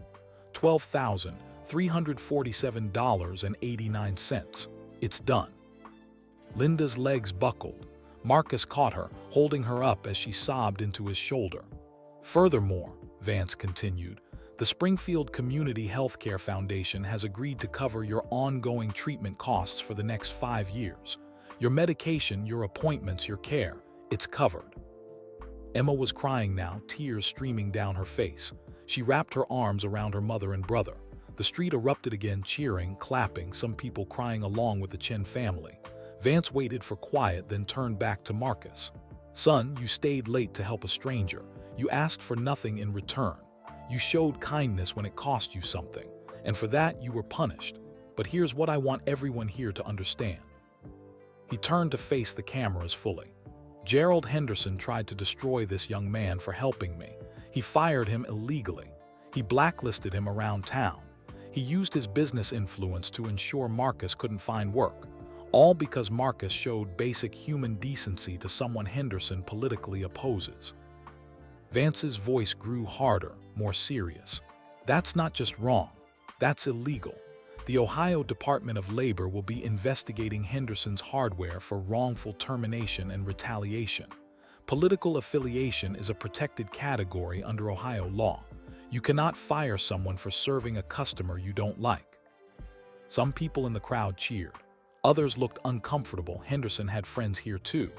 $12,347.89. It's done." Linda's legs buckled. Marcus caught her, holding her up as she sobbed into his shoulder. "Furthermore," Vance continued, "the Springfield Community Healthcare Foundation has agreed to cover your ongoing treatment costs for the next 5 years. Your medication, your appointments, your care, it's covered." Emma was crying now, tears streaming down her face. She wrapped her arms around her mother and brother. The street erupted again, cheering, clapping, some people crying along with the Chen family. Vance waited for quiet, then turned back to Marcus. "Son, you stayed late to help a stranger. You asked for nothing in return. You showed kindness when it cost you something, and for that you were punished. But here's what I want everyone here to understand." He turned to face the cameras fully. "Gerald Henderson tried to destroy this young man for helping me. He fired him illegally. He blacklisted him around town. He used his business influence to ensure Marcus couldn't find work. All because Marcus showed basic human decency to someone Henderson politically opposes." Vance's voice grew harder, more serious. "That's not just wrong. That's illegal. The Ohio Department of Labor will be investigating Henderson's hardware for wrongful termination and retaliation. Political affiliation is a protected category under Ohio law. You cannot fire someone for serving a customer you don't like." Some people in the crowd cheered. Others looked uncomfortable. Henderson had friends here too.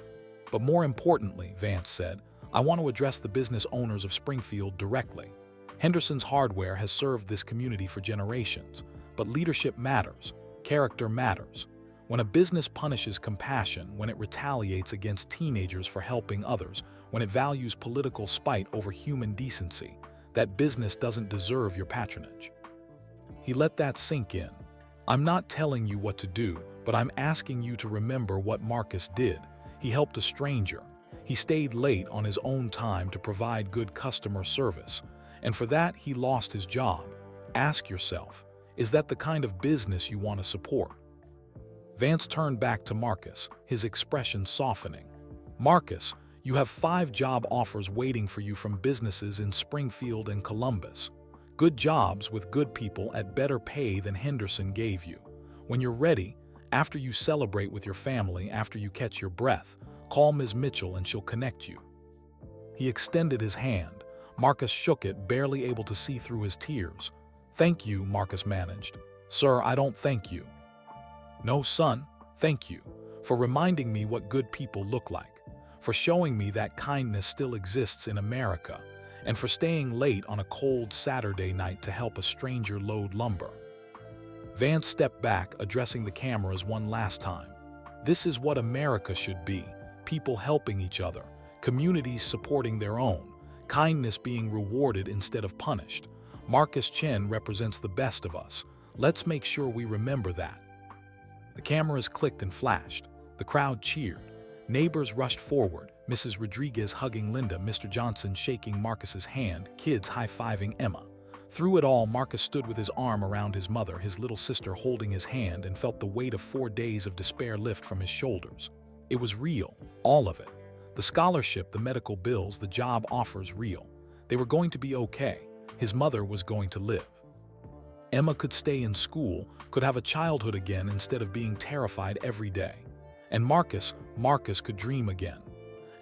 "But more importantly," Vance said, "I want to address the business owners of Springfield directly. Henderson's hardware has served this community for generations, but leadership matters, character matters. When a business punishes compassion, when it retaliates against teenagers for helping others, when it values political spite over human decency, that business doesn't deserve your patronage." He let that sink in. "I'm not telling you what to do, but I'm asking you to remember what Marcus did. He helped a stranger. He stayed late on his own time to provide good customer service. And for that, he lost his job. Ask yourself, is that the kind of business you want to support?" Vance turned back to Marcus, his expression softening. "Marcus, you have 5 job offers waiting for you from businesses in Springfield and Columbus. Good jobs with good people at better pay than Henderson gave you. When you're ready, after you celebrate with your family, after you catch your breath, call Ms. Mitchell and she'll connect you." He extended his hand. Marcus shook it, barely able to see through his tears. "Thank you," Marcus managed. "Sir, I don't thank you." "No, son, thank you for reminding me what good people look like, for showing me that kindness still exists in America, and for staying late on a cold Saturday night to help a stranger load lumber." Vance stepped back, addressing the cameras one last time. "This is what America should be, people helping each other, communities supporting their own, kindness being rewarded instead of punished. Marcus Chen represents the best of us. Let's make sure we remember that." The cameras clicked and flashed. The crowd cheered. Neighbors rushed forward, Mrs. Rodriguez hugging Linda, Mr. Johnson shaking Marcus's hand, kids high-fiving Emma. Through it all, Marcus stood with his arm around his mother, his little sister holding his hand, and felt the weight of 4 days of despair lift from his shoulders. It was real, all of it. The scholarship, the medical bills, the job offers, real. They were going to be okay. His mother was going to live. Emma could stay in school, could have a childhood again instead of being terrified every day. And Marcus could dream again.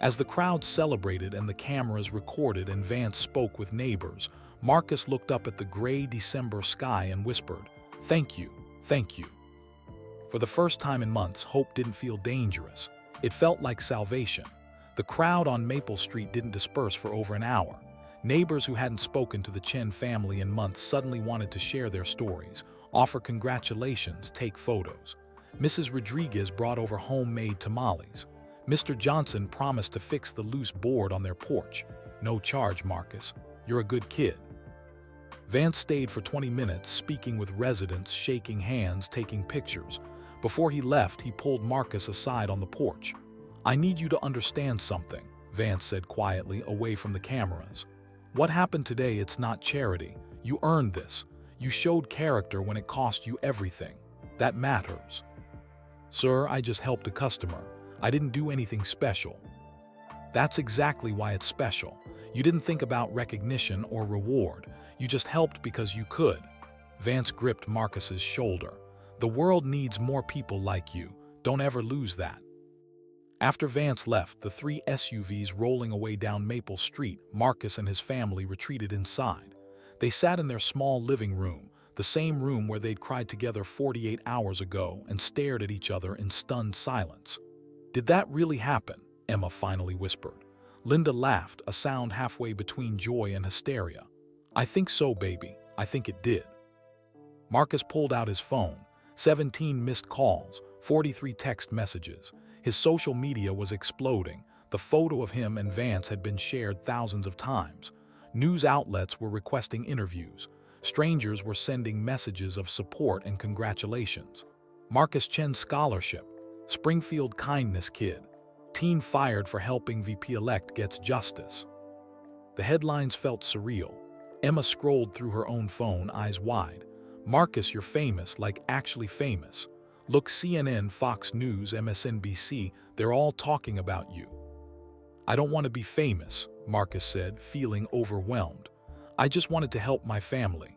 As the crowd celebrated and the cameras recorded and Vance spoke with neighbors, Marcus looked up at the gray December sky and whispered, "Thank you, thank you." For the first time in months, hope didn't feel dangerous. It felt like salvation. The crowd on Maple Street didn't disperse for over an hour. Neighbors who hadn't spoken to the Chen family in months suddenly wanted to share their stories, offer congratulations, take photos. Mrs. Rodriguez brought over homemade tamales. Mr. Johnson promised to fix the loose board on their porch. "No charge, Marcus. You're a good kid." Vance stayed for 20 minutes, speaking with residents, shaking hands, taking pictures. Before he left, he pulled Marcus aside on the porch. "I need you to understand something," Vance said quietly, away from the cameras. "What happened today, it's not charity. You earned this. You showed character when it cost you everything. That matters." "Sir, I just helped a customer. I didn't do anything special." "That's exactly why it's special. You didn't think about recognition or reward. You just helped because you could." Vance gripped Marcus's shoulder. "The world needs more people like you. Don't ever lose that." After Vance left, the three SUVs rolling away down Maple Street, Marcus and his family retreated inside. They sat in their small living room, the same room where they'd cried together 48 hours ago, and stared at each other in stunned silence. "Did that really happen?" Emma finally whispered. Linda laughed, a sound halfway between joy and hysteria. "I think so, baby. I think it did." Marcus pulled out his phone. 17 missed calls, 43 text messages. His social media was exploding. The photo of him and Vance had been shared thousands of times. News outlets were requesting interviews. Strangers were sending messages of support and congratulations. Marcus Chen Scholarship, Springfield Kindness Kid, teen fired for helping VP-elect gets justice. The headlines felt surreal. Emma scrolled through her own phone, eyes wide. "Marcus, you're famous, like actually famous. Look, CNN, Fox News, MSNBC, they're all talking about you." "I don't want to be famous," Marcus said, feeling overwhelmed. "I just wanted to help my family."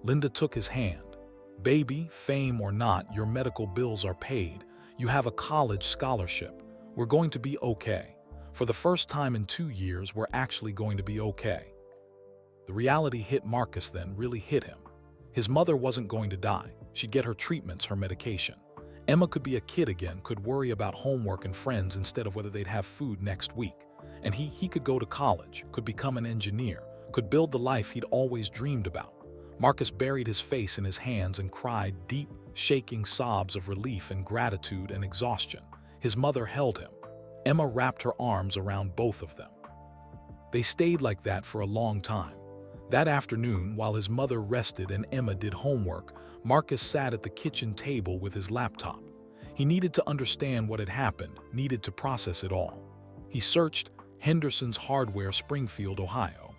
Linda took his hand. "Baby, fame or not, your medical bills are paid. You have a college scholarship. We're going to be okay. For the first time in 2 years, we're actually going to be okay." The reality hit Marcus then, really hit him. His mother wasn't going to die. She'd get her treatments, her medication. Emma could be a kid again, could worry about homework and friends instead of whether they'd have food next week. And he could go to college, could become an engineer, could build the life he'd always dreamed about. Marcus buried his face in his hands and cried deep, shaking sobs of relief and gratitude and exhaustion. His mother held him. Emma wrapped her arms around both of them. They stayed like that for a long time. That afternoon, while his mother rested and Emma did homework, Marcus sat at the kitchen table with his laptop. He needed to understand what had happened, needed to process it all. He searched Henderson's Hardware, Springfield, Ohio.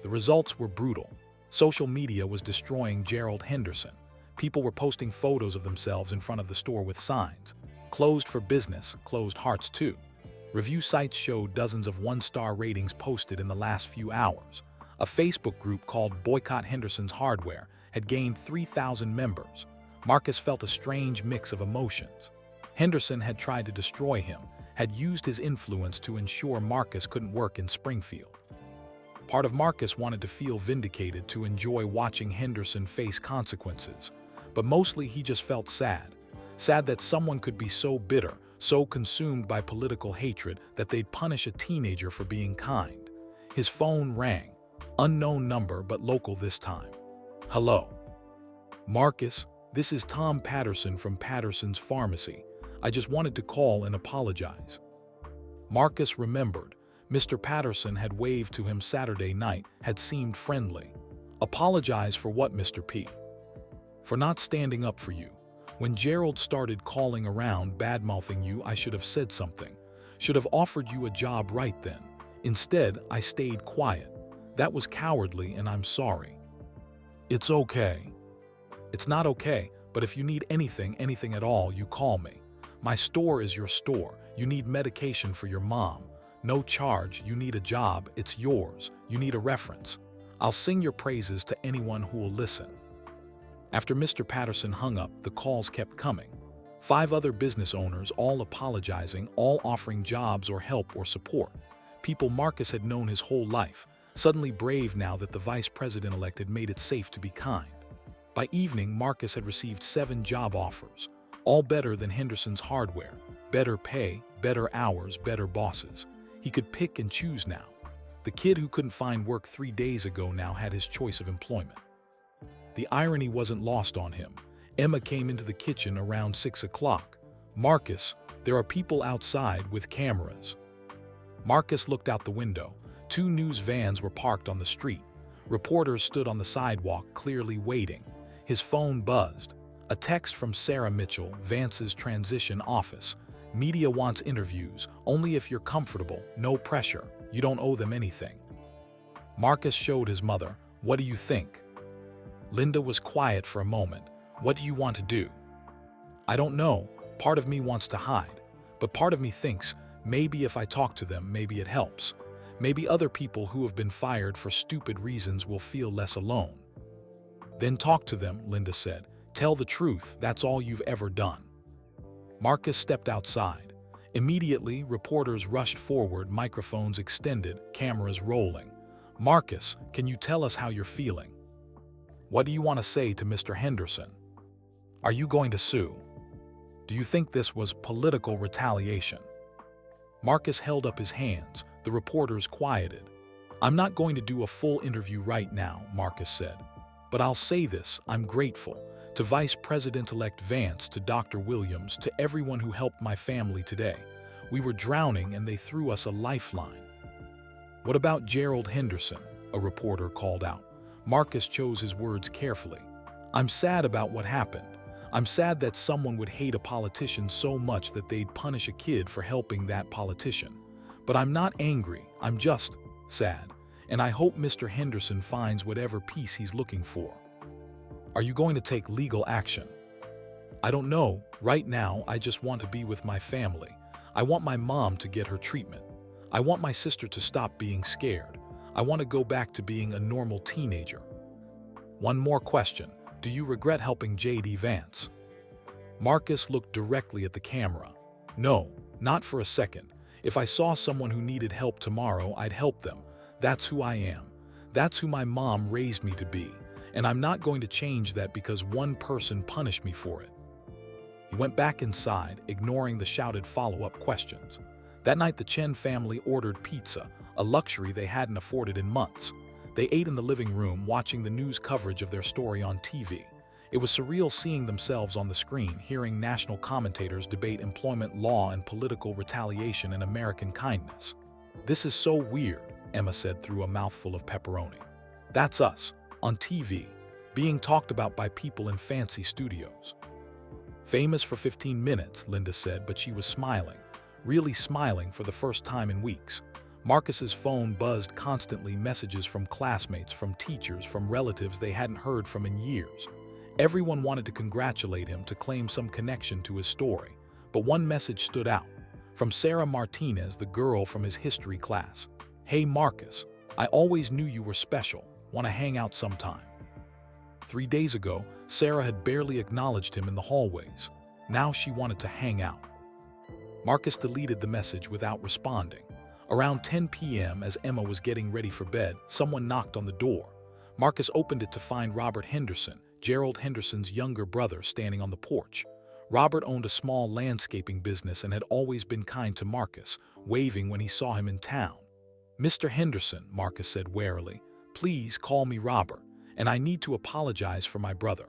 The results were brutal. Social media was destroying Gerald Henderson. People were posting photos of themselves in front of the store with signs. "Closed for business, closed hearts too." Review sites showed dozens of one-star ratings posted in the last few hours. A Facebook group called Boycott Henderson's Hardware had gained 3,000 members. Marcus felt a strange mix of emotions. Henderson had tried to destroy him, had used his influence to ensure Marcus couldn't work in Springfield. Part of Marcus wanted to feel vindicated, to enjoy watching Henderson face consequences. But mostly he just felt sad. Sad that someone could be so bitter, so consumed by political hatred that they'd punish a teenager for being kind. His phone rang. Unknown number, but local this time. "Hello. Marcus, this is Tom Patterson from Patterson's Pharmacy. I just wanted to call and apologize." Marcus remembered. Mr. Patterson had waved to him Saturday night, had seemed friendly. "Apologize for what, Mr. P?" "For not standing up for you. When Gerald started calling around, bad-mouthing you, I should have said something. Should have offered you a job right then. Instead, I stayed quiet. That was cowardly and I'm sorry." "It's okay." "It's not okay, but if you need anything at all, you call me. My store is your store. You need medication for your mom. No charge. You need a job. It's yours. You need a reference. I'll sing your praises to anyone who will listen." After Mr. Patterson hung up, the calls kept coming. 5 other business owners, all apologizing, all offering jobs or help or support. People Marcus had known his whole life. suddenly brave now that the vice president-elect had made it safe to be kind. By evening, Marcus had received 7 job offers, all better than Henderson's hardware, better pay, better hours, better bosses. He could pick and choose now. The kid who couldn't find work 3 days ago now had his choice of employment. The irony wasn't lost on him. Emma came into the kitchen around 6 o'clock. "Marcus, there are people outside with cameras." Marcus looked out the window. 2 news vans were parked on the street. Reporters stood on the sidewalk, clearly waiting. His phone buzzed. A text from Sarah Mitchell, Vance's transition office. "Media wants interviews, only if you're comfortable, no pressure. You don't owe them anything." Marcus showed his mother. "What do you think?" Linda was quiet for a moment. "What do you want to do?" "I don't know. Part of me wants to hide. But part of me thinks, maybe if I talk to them, maybe it helps. Maybe other people who have been fired for stupid reasons will feel less alone." "Then talk to them," Linda said. "Tell the truth, that's all you've ever done." Marcus stepped outside. Immediately, reporters rushed forward, microphones extended, cameras rolling. "Marcus, can you tell us how you're feeling? What do you want to say to Mr. Henderson? Are you going to sue? Do you think this was political retaliation?" Marcus held up his hands. The reporters quieted. "I'm not going to do a full interview right now," Marcus said. "But I'll say this, I'm grateful. To Vice President-elect Vance, to Dr. Williams, to everyone who helped my family today. We were drowning and they threw us a lifeline." "What about Gerald Henderson?" a reporter called out. Marcus chose his words carefully. "I'm sad about what happened. I'm sad that someone would hate a politician so much that they'd punish a kid for helping that politician. But I'm not angry, I'm just sad. And I hope Mr. Henderson finds whatever peace he's looking for." "Are you going to take legal action?" "I don't know. Right now, I just want to be with my family. I want my mom to get her treatment. I want my sister to stop being scared. I want to go back to being a normal teenager." "One more question. Do you regret helping J.D. Vance?" Marcus looked directly at the camera. "No, not for a second. If I saw someone who needed help tomorrow, I'd help them. That's who I am. That's who my mom raised me to be. And I'm not going to change that because one person punished me for it." He went back inside, ignoring the shouted follow-up questions. That night, the Chen family ordered pizza, a luxury they hadn't afforded in months. They ate in the living room, watching the news coverage of their story on TV. It was surreal seeing themselves on the screen, hearing national commentators debate employment law and political retaliation and American kindness. "This is so weird," Emma said through a mouthful of pepperoni. "That's us, on TV, being talked about by people in fancy studios." "Famous for 15 minutes, Linda said, but she was smiling, really smiling for the first time in weeks. Marcus's phone buzzed constantly, messages from classmates, from teachers, from relatives they hadn't heard from in years. Everyone wanted to congratulate him, to claim some connection to his story. But one message stood out, from Sarah Martinez, the girl from his history class. "Hey Marcus, I always knew you were special. Want to hang out sometime?" 3 days ago, Sarah had barely acknowledged him in the hallways. Now she wanted to hang out. Marcus deleted the message without responding. Around 10 p.m., as Emma was getting ready for bed, someone knocked on the door. Marcus opened it to find Robert Henderson, Gerald Henderson's younger brother, standing on the porch. Robert owned a small landscaping business and had always been kind to Marcus, waving when he saw him in town. "Mr. Henderson," Marcus said warily, "please call me Robert, and I need to apologize for my brother."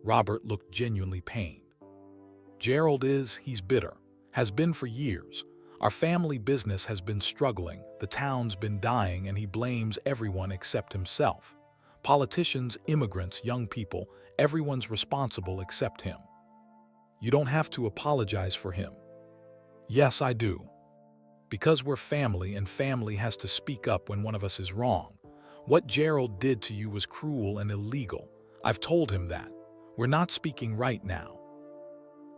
Robert looked genuinely pained. He's bitter. Has been for years. Our family business has been struggling, the town's been dying, and he blames everyone except himself. Politicians, immigrants, young people, everyone's responsible except him. You don't have to apologize for him." "Yes, I do. Because we're family, and family has to speak up when one of us is wrong. What Gerald did to you was cruel and illegal. I've told him that. We're not speaking right now."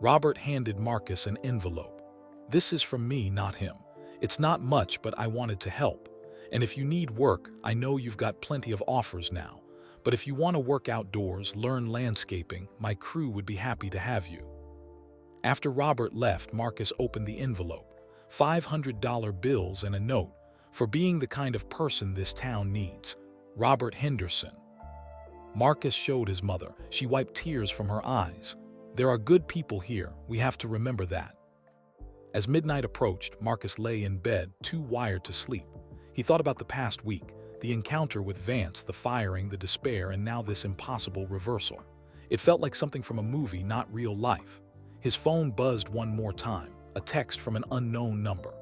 Robert handed Marcus an envelope. "This is from me, not him. It's not much, but I wanted to help. And if you need work, I know you've got plenty of offers now. But if you want to work outdoors, learn landscaping, my crew would be happy to have you." After Robert left, Marcus opened the envelope. $500 bills and a note. for being the kind of person this town needs. Robert Henderson. Marcus showed his mother. She wiped tears from her eyes. There are good people here. We have to remember that. As midnight approached, Marcus lay in bed, too wired to sleep. He thought about the past week, the encounter with Vance, the firing, the despair, and now this impossible reversal. It felt like something from a movie, not real life. His phone buzzed one more time, a text from an unknown number.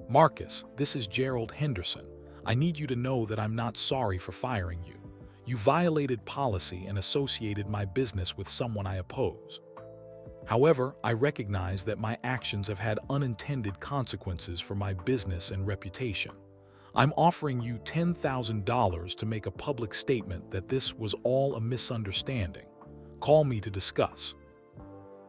"Marcus, this is Gerald Henderson. I need you to know that I'm not sorry for firing you. You violated policy and associated my business with someone I oppose. However, I recognize that my actions have had unintended consequences for my business and reputation. I'm offering you $10,000 to make a public statement that this was all a misunderstanding. Call me to discuss."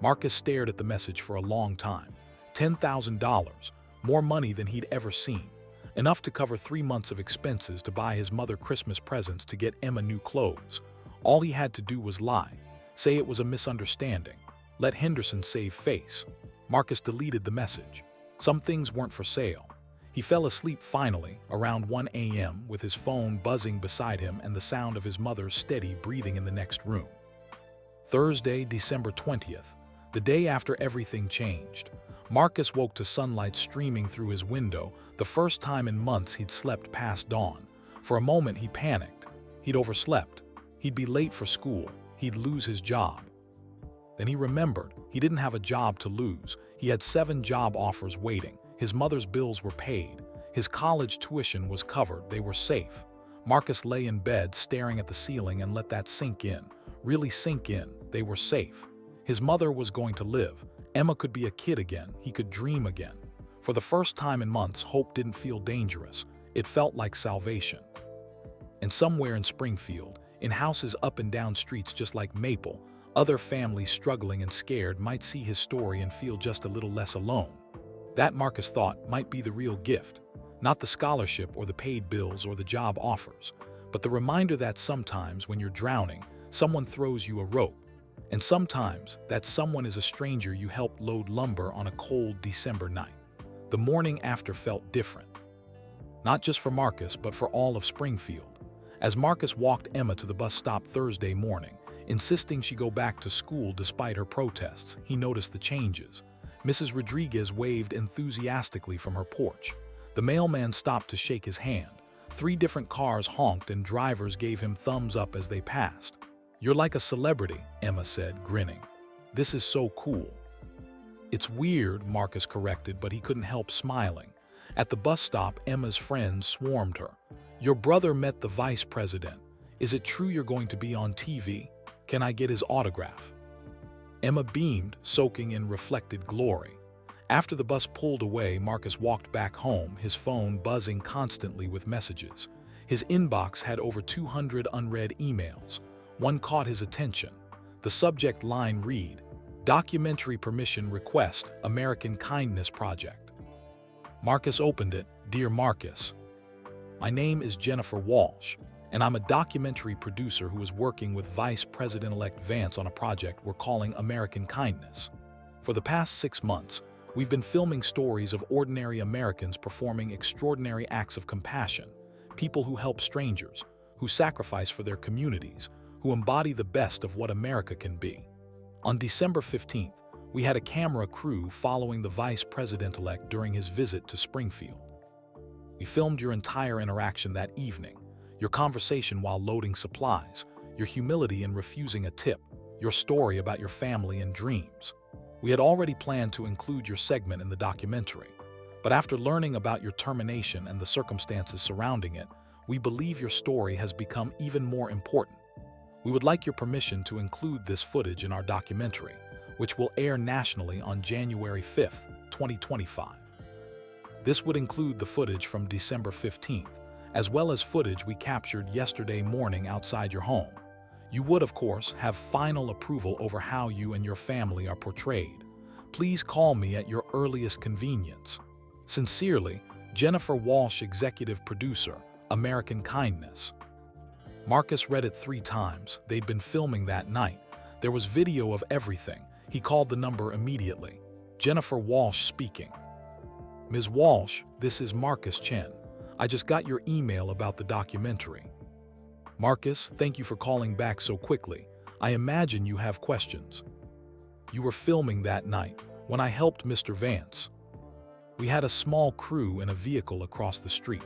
Marcus stared at the message for a long time. $10,000, more money than he'd ever seen. Enough to cover 3 months of expenses to buy his mother Christmas presents, to get Emma new clothes. All he had to do was lie, say it was a misunderstanding. Let Henderson save face. Marcus deleted the message. Some things weren't for sale. He fell asleep finally, around 1 a.m., with his phone buzzing beside him and the sound of his mother's steady breathing in the next room. Thursday, December 20th, the day after everything changed. Marcus woke to sunlight streaming through his window, the first time in months he'd slept past dawn. For a moment he panicked. He'd overslept. He'd be late for school. He'd lose his job. Then he remembered he didn't have a job to lose. He had 7 job offers waiting. His mother's bills were paid. His college tuition was covered. They were safe. Marcus lay in bed staring at the ceiling and let that sink in. Really sink in. They were safe. His mother was going to live. Emma could be a kid again. He could dream again. For the first time in months, hope didn't feel dangerous. It felt like salvation. And somewhere in Springfield, in houses up and down streets just like Maple, other families struggling and scared might see his story and feel just a little less alone. That, Marcus thought, might be the real gift. Not the scholarship or the paid bills or the job offers, but the reminder that sometimes when you're drowning, someone throws you a rope. And sometimes that someone is a stranger you helped load lumber on a cold December night. The morning after felt different. Not just for Marcus, but for all of Springfield. As Marcus walked Emma to the bus stop Thursday morning, insisting she go back to school despite her protests, he noticed the changes. Mrs. Rodriguez waved enthusiastically from her porch. The mailman stopped to shake his hand. 3 different cars honked and drivers gave him thumbs up as they passed. "You're like a celebrity," Emma said, grinning. "This is so cool." "It's weird," Marcus corrected, but he couldn't help smiling. At the bus stop, Emma's friends swarmed her. "Your brother met the vice president. Is it true you're going to be on TV? Can I get his autograph?" Emma beamed, soaking in reflected glory. After the bus pulled away, Marcus walked back home, his phone buzzing constantly with messages. His inbox had over 200 unread emails. One caught his attention. The subject line read, "Documentary permission request, American Kindness Project." Marcus opened it. "Dear Marcus, my name is Jennifer Walsh, and I'm a documentary producer who is working with Vice President-elect Vance on a project we're calling American Kindness. For the past 6 months, we've been filming stories of ordinary Americans performing extraordinary acts of compassion, people who help strangers, who sacrifice for their communities, who embody the best of what America can be. On December 15th, we had a camera crew following the Vice President-elect during his visit to Springfield. We filmed your entire interaction that evening, your conversation while loading supplies, your humility in refusing a tip, your story about your family and dreams. We had already planned to include your segment in the documentary, but after learning about your termination and the circumstances surrounding it, we believe your story has become even more important. We would like your permission to include this footage in our documentary, which will air nationally on January 5th, 2025. This would include the footage from December 15th, as well as footage we captured yesterday morning outside your home. You would, of course, have final approval over how you and your family are portrayed. Please call me at your earliest convenience. Sincerely, Jennifer Walsh, Executive Producer, American Kindness. Marcus read it 3 times. They'd been filming that night. There was video of everything. He called the number immediately. Jennifer Walsh speaking. "Ms. Walsh, this is Marcus Chen. I just got your email about the documentary. Marcus, thank you for calling back so quickly. I imagine you have questions. You were filming that night when I helped Mr. Vance. We had a small crew in a vehicle across the street.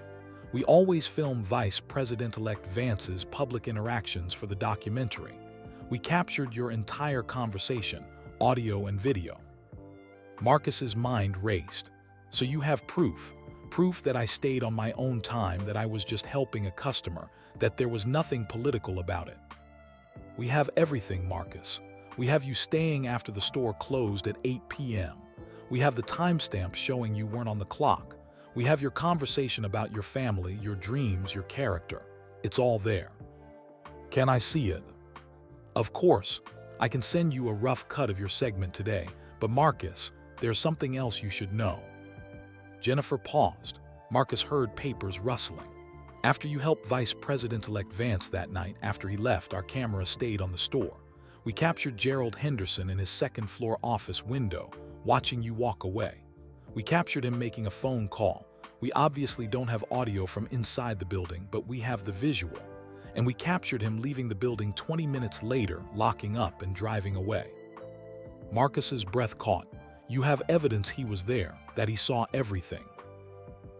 We always film Vice President-elect Vance's public interactions for the documentary. We captured your entire conversation, audio and video. Marcus's mind raced. So you have proof that I stayed on my own time, that I was just helping a customer, that there was nothing political about it. We have everything, Marcus. We have you staying after the store closed at 8 p.m. We have the timestamp showing you weren't on the clock. We have your conversation about your family, your dreams, your character. It's all there. Can I see it? Of course. I can send you a rough cut of your segment today, but Marcus, there's something else you should know. Jennifer paused. Marcus heard papers rustling. After you helped Vice President-elect Vance that night, after he left, our camera stayed on the store. We captured Gerald Henderson in his second-floor office window, watching you walk away. We captured him making a phone call. We obviously don't have audio from inside the building, but we have the visual. And we captured him leaving the building 20 minutes later, locking up and driving away. Marcus's breath caught. You have evidence he was there, that he saw everything.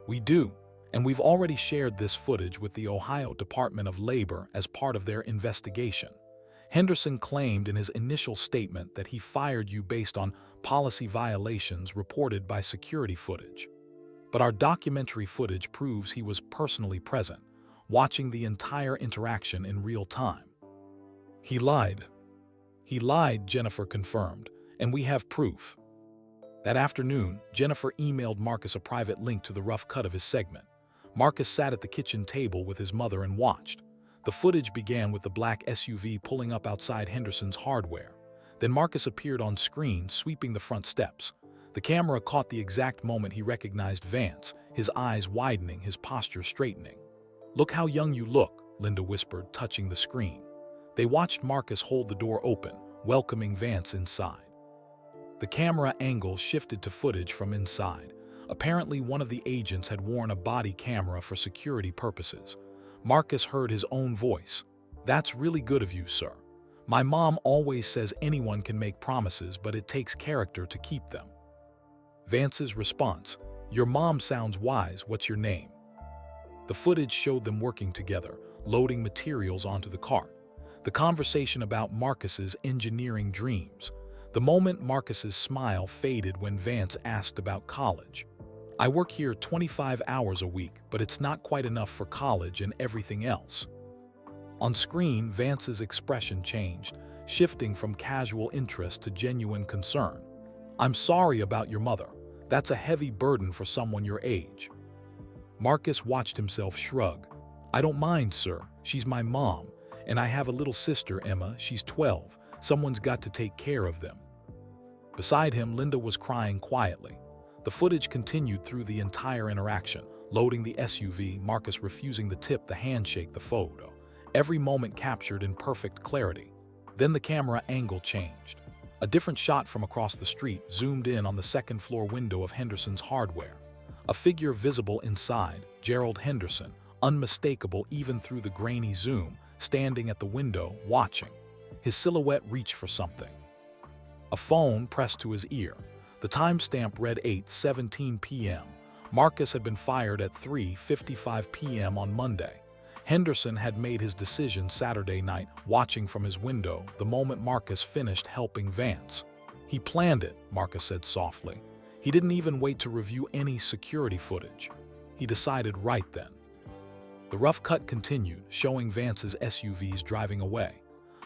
We do, and we've already shared this footage with the Ohio Department of Labor as part of their investigation. Henderson claimed in his initial statement that he fired you based on policy violations reported by security footage. But our documentary footage proves he was personally present, watching the entire interaction in real time. He lied. He lied, Jennifer confirmed, and we have proof. That afternoon, Jennifer emailed Marcus a private link to the rough cut of his segment. Marcus sat at the kitchen table with his mother and watched. The footage began with the black SUV pulling up outside Henderson's hardware. Then Marcus appeared on screen, sweeping the front steps. The camera caught the exact moment he recognized Vance, his eyes widening, his posture straightening. "Look how young you look," Linda whispered, touching the screen. They watched Marcus hold the door open, welcoming Vance inside. The camera angle shifted to footage from inside. Apparently, one of the agents had worn a body camera for security purposes. Marcus heard his own voice. "That's really good of you, sir. My mom always says anyone can make promises, but it takes character to keep them." Vance's response, "Your mom sounds wise. What's your name?" The footage showed them working together, loading materials onto the cart. The conversation about Marcus's engineering dreams. The moment Marcus's smile faded when Vance asked about college. "I work here 25 hours a week, but it's not quite enough for college and everything else." On screen, Vance's expression changed, shifting from casual interest to genuine concern. "I'm sorry about your mother. That's a heavy burden for someone your age." Marcus watched himself shrug. "I don't mind, sir. She's my mom. And I have a little sister, Emma. She's 12. Someone's got to take care of them." Beside him, Linda was crying quietly. The footage continued through the entire interaction, loading the SUV, Marcus refusing the tip, the handshake, the photo. Every moment captured in perfect clarity. Then the camera angle changed. A different shot from across the street zoomed in on the second-floor window of Henderson's hardware. A figure visible inside, Gerald Henderson, unmistakable even through the grainy zoom, standing at the window, watching. His silhouette reached for something. A phone pressed to his ear. The timestamp read 8:17 p.m. Marcus had been fired at 3:55 p.m. on Monday. Henderson had made his decision Saturday night, watching from his window the moment Marcus finished helping Vance. "He planned it," Marcus said softly. "He didn't even wait to review any security footage. He decided right then." The rough cut continued, showing Vance's SUVs driving away.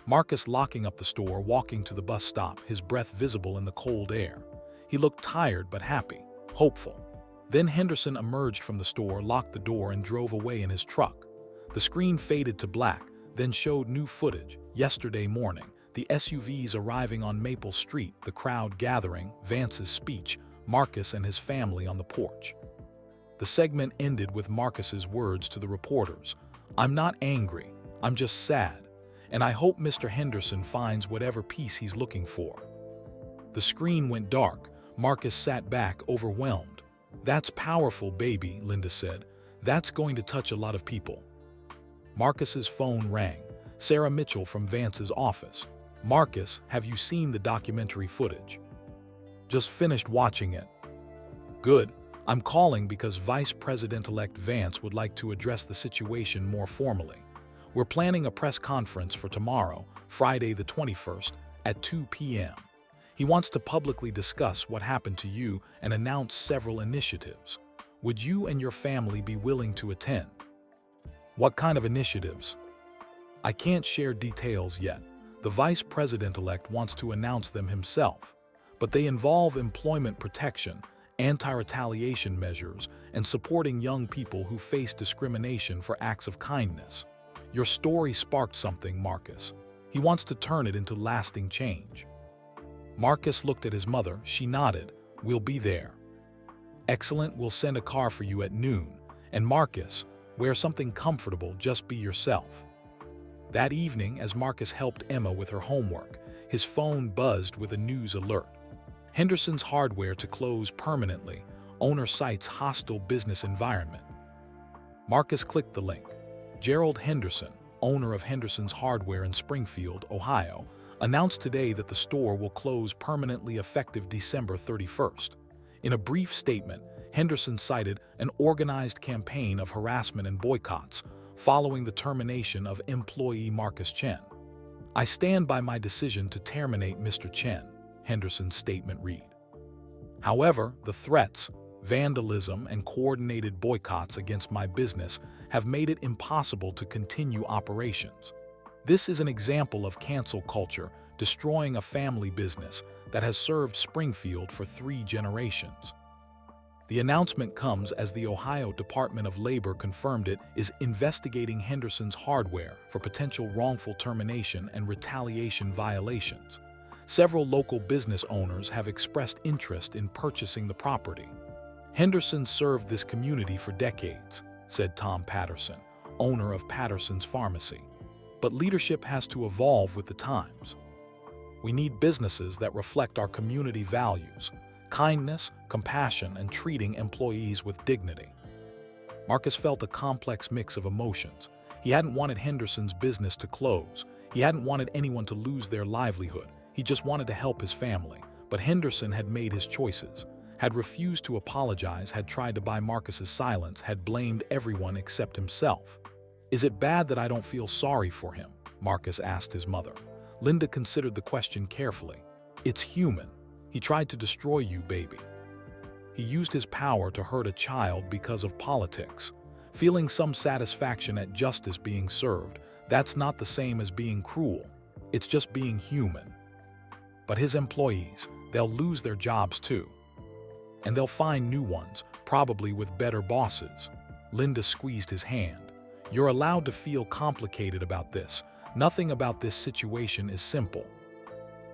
Marcus locking up the store, walking to the bus stop, his breath visible in the cold air. He looked tired but happy, hopeful. Then Henderson emerged from the store, locked the door, and drove away in his truck. The screen faded to black, then showed new footage. Yesterday morning, the SUVs arriving on Maple Street, the crowd gathering, Vance's speech, Marcus and his family on the porch. The segment ended with Marcus's words to the reporters, "I'm not angry, I'm just sad, and I hope Mr. Henderson finds whatever peace he's looking for." The screen went dark. Marcus sat back, overwhelmed. "That's powerful, baby," Linda said. That's going to touch a lot of people. Marcus's phone rang. Sarah Mitchell from Vance's office. Marcus, have you seen the documentary footage? Just finished watching it. Good. I'm calling because Vice President-elect Vance would like to address the situation more formally. We're planning a press conference for tomorrow, Friday the 21st, at 2 p.m. He wants to publicly discuss what happened to you and announce several initiatives. Would you and your family be willing to attend? What kind of initiatives? I can't share details yet. The Vice President-elect wants to announce them himself, but they involve employment protection, anti-retaliation measures, and supporting young people who face discrimination for acts of kindness. Your story sparked something, Marcus. He wants to turn it into lasting change. Marcus looked at his mother. She nodded. We'll be there. Excellent, we'll send a car for you at noon. And Marcus, wear something comfortable, just be yourself. That evening, as Marcus helped Emma with her homework, his phone buzzed with a news alert. Henderson's Hardware to close permanently. Owner cites hostile business environment. Marcus clicked the link. Gerald Henderson, owner of Henderson's Hardware in Springfield, Ohio, announced today that the store will close permanently effective December 31st. In a brief statement, Henderson cited an organized campaign of harassment and boycotts following the termination of employee Marcus Chen. I stand by my decision to terminate Mr. Chen, Henderson's statement read. However, the threats, vandalism, and coordinated boycotts against my business have made it impossible to continue operations. This is an example of cancel culture destroying a family business that has served Springfield for 3 generations. The announcement comes as the Ohio Department of Labor confirmed it is investigating Henderson's Hardware for potential wrongful termination and retaliation violations. Several local business owners have expressed interest in purchasing the property. Henderson served this community for decades, said Tom Patterson, owner of Patterson's Pharmacy. But leadership has to evolve with the times. We need businesses that reflect our community values: kindness, compassion, and treating employees with dignity. Marcus felt a complex mix of emotions. He hadn't wanted Henderson's business to close. He hadn't wanted anyone to lose their livelihood. He just wanted to help his family. But Henderson had made his choices, had refused to apologize, had tried to buy Marcus's silence, had blamed everyone except himself. Is it bad that I don't feel sorry for him? Marcus asked his mother. Linda considered the question carefully. It's human. He tried to destroy you, baby. He used his power to hurt a child because of politics. Feeling some satisfaction at justice being served, that's not the same as being cruel. It's just being human. But his employees, they'll lose their jobs too. And they'll find new ones, probably with better bosses. Linda squeezed his hand. You're allowed to feel complicated about this. Nothing about this situation is simple.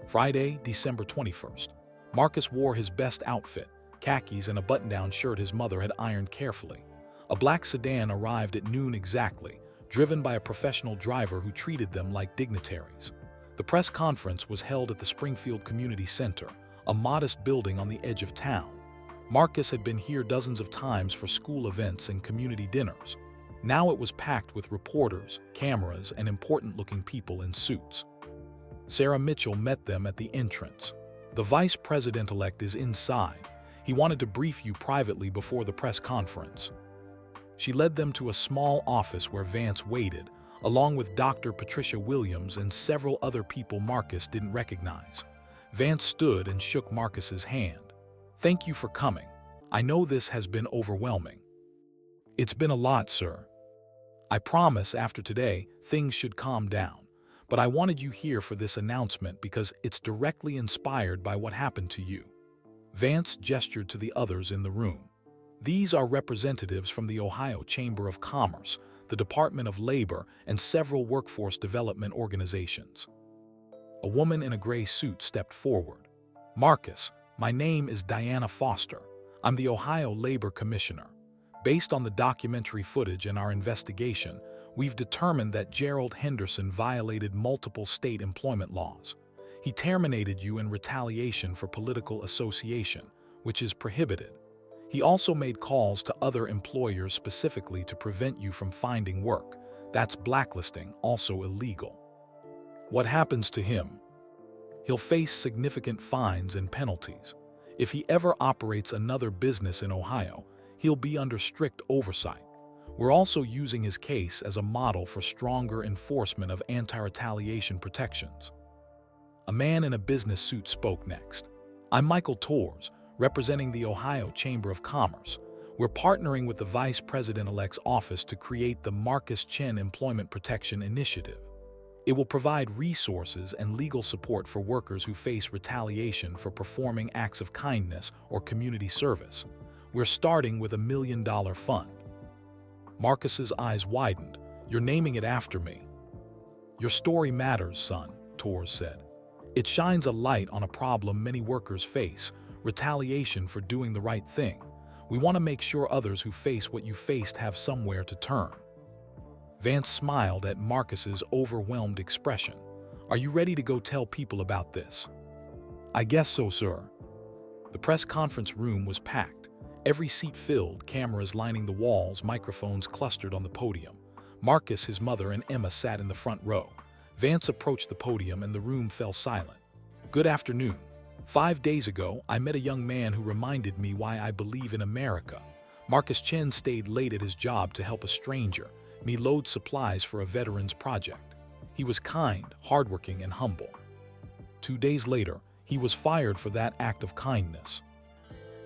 Friday, December 21st. Marcus wore his best outfit, khakis and a button-down shirt his mother had ironed carefully. A black sedan arrived at noon exactly, driven by a professional driver who treated them like dignitaries. The press conference was held at the Springfield Community Center, a modest building on the edge of town. Marcus had been here dozens of times for school events and community dinners. Now it was packed with reporters, cameras, and important-looking people in suits. Sarah Mitchell met them at the entrance. The vice president-elect is inside. He wanted to brief you privately before the press conference. She led them to a small office where Vance waited, along with Dr. Patricia Williams and several other people Marcus didn't recognize. Vance stood and shook Marcus's hand. Thank you for coming. I know this has been overwhelming. It's been a lot, sir. I promise after today, things should calm down. But I wanted you here for this announcement because it's directly inspired by what happened to you. Vance gestured to the others in the room. These are representatives from the Ohio Chamber of Commerce, the Department of Labor, and several workforce development organizations. A woman in a gray suit stepped forward. Marcus, my name is Diana Foster. I'm the Ohio Labor Commissioner. Based on the documentary footage and our investigation, we've determined that Gerald Henderson violated multiple state employment laws. He terminated you in retaliation for political association, which is prohibited. He also made calls to other employers specifically to prevent you from finding work. That's blacklisting, also illegal. What happens to him? He'll face significant fines and penalties. If he ever operates another business in Ohio, he'll be under strict oversight. We're also using his case as a model for stronger enforcement of anti-retaliation protections. A man in a business suit spoke next. I'm Michael Torres, representing the Ohio Chamber of Commerce. We're partnering with the Vice President-elect's office to create the Marcus Chen Employment Protection Initiative. It will provide resources and legal support for workers who face retaliation for performing acts of kindness or community service. We're starting with $1 million fund. Marcus's eyes widened. You're naming it after me. Your story matters, son, Torres said. It shines a light on a problem many workers face, retaliation for doing the right thing. We want to make sure others who face what you faced have somewhere to turn. Vance smiled at Marcus's overwhelmed expression. Are you ready to go tell people about this? I guess so, sir. The press conference room was packed. Every seat filled, cameras lining the walls, microphones clustered on the podium. Marcus, his mother, and Emma sat in the front row. Vance approached the podium and the room fell silent. Good afternoon. 5 days ago, I met a young man who reminded me why I believe in America. Marcus Chen stayed late at his job to help a stranger, me load supplies for a veterans project. He was kind, hardworking, and humble. 2 days later, he was fired for that act of kindness.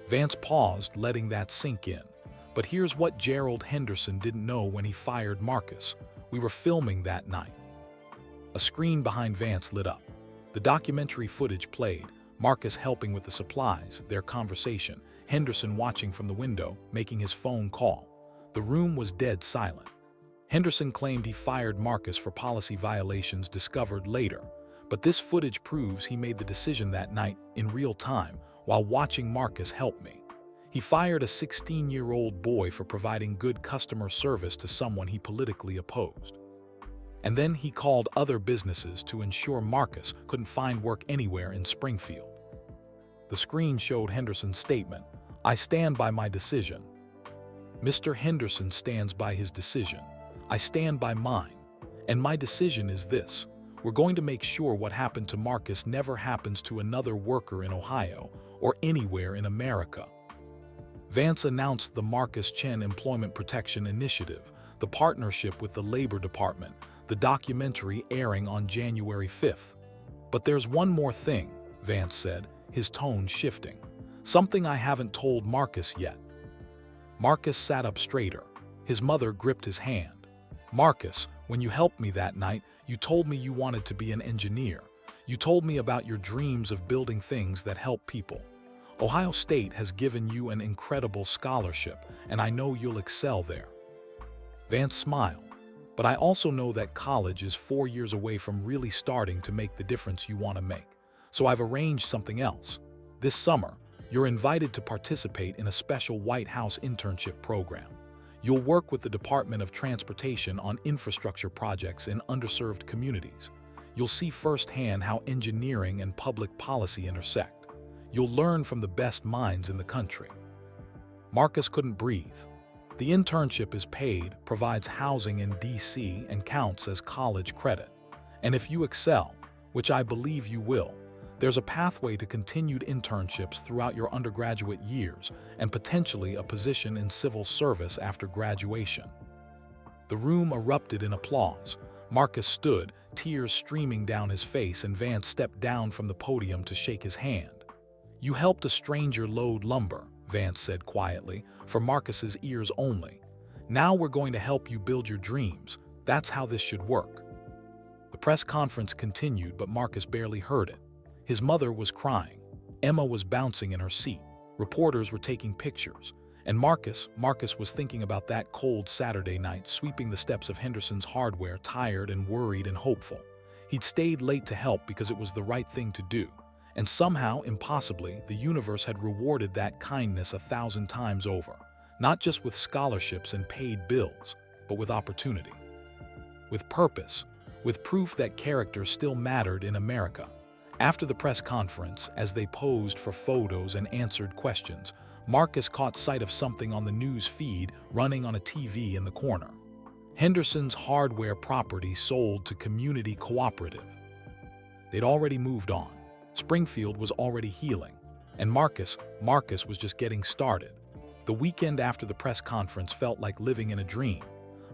Vance paused, letting that sink in. But here's what Gerald Henderson didn't know when he fired Marcus. We were filming that night. A screen behind Vance lit up. The documentary footage played, Marcus helping with the supplies, their conversation, Henderson watching from the window, making his phone call. The room was dead silent. Henderson claimed he fired Marcus for policy violations discovered later, but this footage proves he made the decision that night in real time while watching Marcus help me. He fired a 16-year-old boy for providing good customer service to someone he politically opposed. And then he called other businesses to ensure Marcus couldn't find work anywhere in Springfield. The screen showed Henderson's statement, I stand by my decision. Mr. Henderson stands by his decision. I stand by mine. And my decision is this. We're going to make sure what happened to Marcus never happens to another worker in Ohio or anywhere in America. Vance announced the Marcus Chen Employment Protection Initiative, the partnership with the Labor Department, the documentary airing on January 5th. But there's one more thing, Vance said, his tone shifting. Something I haven't told Marcus yet. Marcus sat up straighter. His mother gripped his hand. Marcus, when you helped me that night, you told me you wanted to be an engineer. You told me about your dreams of building things that help people. Ohio State has given you an incredible scholarship, and I know you'll excel there. Vance smiled. But I also know that college is 4 years away from really starting to make the difference you want to make. So I've arranged something else. This summer, you're invited to participate in a special White House internship program. You'll work with the Department of Transportation on infrastructure projects in underserved communities. You'll see firsthand how engineering and public policy intersect. You'll learn from the best minds in the country. Marcus couldn't breathe. The internship is paid, provides housing in D.C., and counts as college credit. And if you excel, which I believe you will, there's a pathway to continued internships throughout your undergraduate years and potentially a position in civil service after graduation. The room erupted in applause. Marcus stood, tears streaming down his face, and Vance stepped down from the podium to shake his hand. You helped a stranger load lumber, Vance said quietly, for Marcus's ears only. Now we're going to help you build your dreams. That's how this should work. The press conference continued, but Marcus barely heard it. His mother was crying. Emma was bouncing in her seat. Reporters were taking pictures. And Marcus was thinking about that cold Saturday night, sweeping the steps of Henderson's hardware, tired and worried and hopeful. He'd stayed late to help because it was the right thing to do. And somehow, impossibly, the universe had rewarded that kindness 1,000 times over. Not just with scholarships and paid bills, but with opportunity. With purpose. With proof that character still mattered in America. After the press conference, as they posed for photos and answered questions, Marcus caught sight of something on the news feed running on a TV in the corner. Henderson's hardware property sold to Community Cooperative. They'd already moved on. Springfield was already healing. And Marcus was just getting started. The weekend after the press conference felt like living in a dream.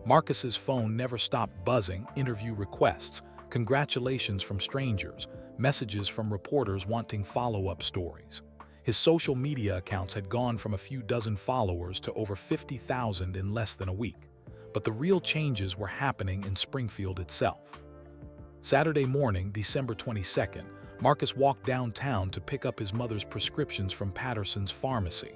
Marcus's phone never stopped buzzing, interview requests, congratulations from strangers, messages from reporters wanting follow-up stories. His social media accounts had gone from a few dozen followers to over 50,000 in less than a week. But the real changes were happening in Springfield itself. Saturday morning, December 22nd, Marcus walked downtown to pick up his mother's prescriptions from Patterson's pharmacy.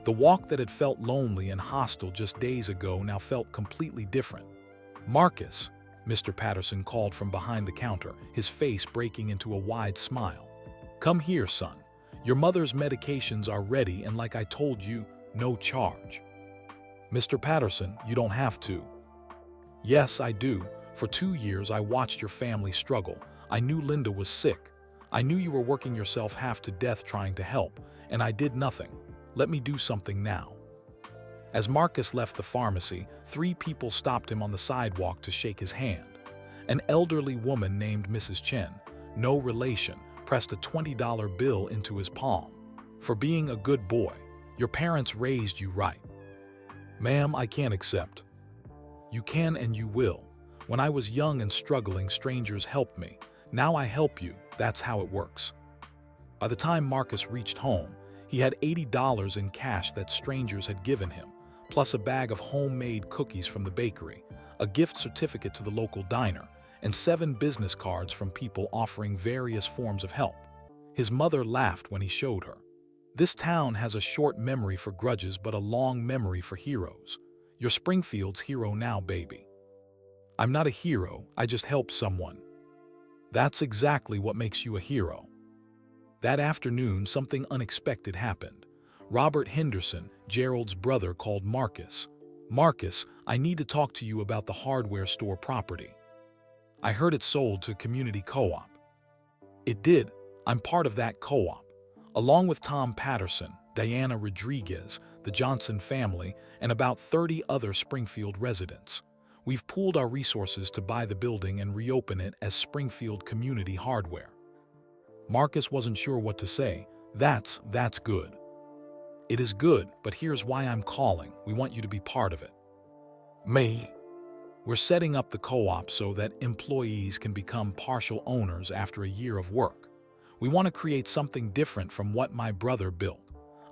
The walk that had felt lonely and hostile just days ago now felt completely different. "Marcus," Mr. Patterson called from behind the counter, his face breaking into a wide smile. "Come here, son. Your mother's medications are ready, and like I told you, no charge." "Mr. Patterson, you don't have to." "Yes, I do. For 2 years, I watched your family struggle. I knew Linda was sick. I knew you were working yourself half to death trying to help, and I did nothing. Let me do something now." As Marcus left the pharmacy, 3 people stopped him on the sidewalk to shake his hand. An elderly woman named Mrs. Chen, no relation, pressed a $20 bill into his palm. "For being a good boy. Your parents raised you right." "Ma'am, I can't accept." "You can and you will. When I was young and struggling, strangers helped me. Now I help you. That's how it works." By the time Marcus reached home, he had $80 in cash that strangers had given him, plus a bag of homemade cookies from the bakery, a gift certificate to the local diner, and 7 business cards from people offering various forms of help. His mother laughed when he showed her. "This town has a short memory for grudges but a long memory for heroes. You're Springfield's hero now, baby." "I'm not a hero, I just helped someone." "That's exactly what makes you a hero." That afternoon, something unexpected happened. Robert Henderson, Gerald's brother, called Marcus. "Marcus, I need to talk to you about the hardware store property. I heard it sold to Community Co-op." "It did. I'm part of that co-op. Along with Tom Patterson, Diana Rodriguez, the Johnson family, and about 30 other Springfield residents. We've pooled our resources to buy the building and reopen it as Springfield Community Hardware." Marcus wasn't sure what to say. That's good." "It is good, but here's why I'm calling. We want you to be part of it." "Me?" "We're setting up the co-op so that employees can become partial owners after a year of work. We want to create something different from what my brother built.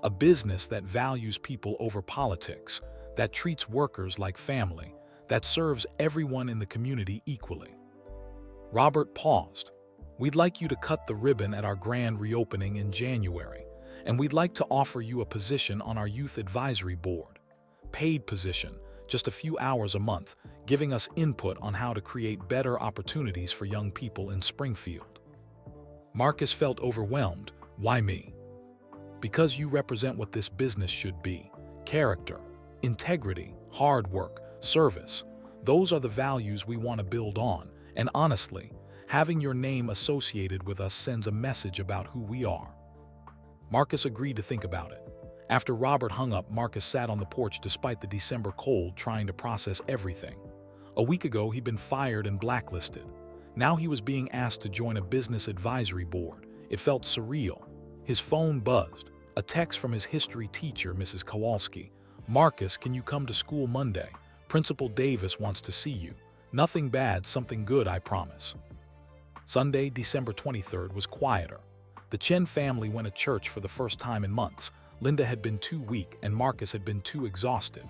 A business that values people over politics, that treats workers like family, that serves everyone in the community equally." Robert paused. "We'd like you to cut the ribbon at our grand reopening in January, and we'd like to offer you a position on our youth advisory board. Paid position, just a few hours a month, giving us input on how to create better opportunities for young people in Springfield." Marcus felt overwhelmed. "Why me?" "Because you represent what this business should be. Character, integrity, hard work, service. Those are the values we want to build on, and honestly, having your name associated with us sends a message about who we are." Marcus agreed to think about it. After Robert hung up, Marcus sat on the porch despite the December cold, trying to process everything. A week ago, he'd been fired and blacklisted. Now he was being asked to join a business advisory board. It felt surreal. His phone buzzed. A text from his history teacher, Mrs. Kowalski. "Marcus, can you come to school Monday? Principal Davis wants to see you. Nothing bad, something good, I promise." Sunday, December 23rd, was quieter. The Chen family went to church for the first time in months. Linda had been too weak and Marcus had been too exhausted.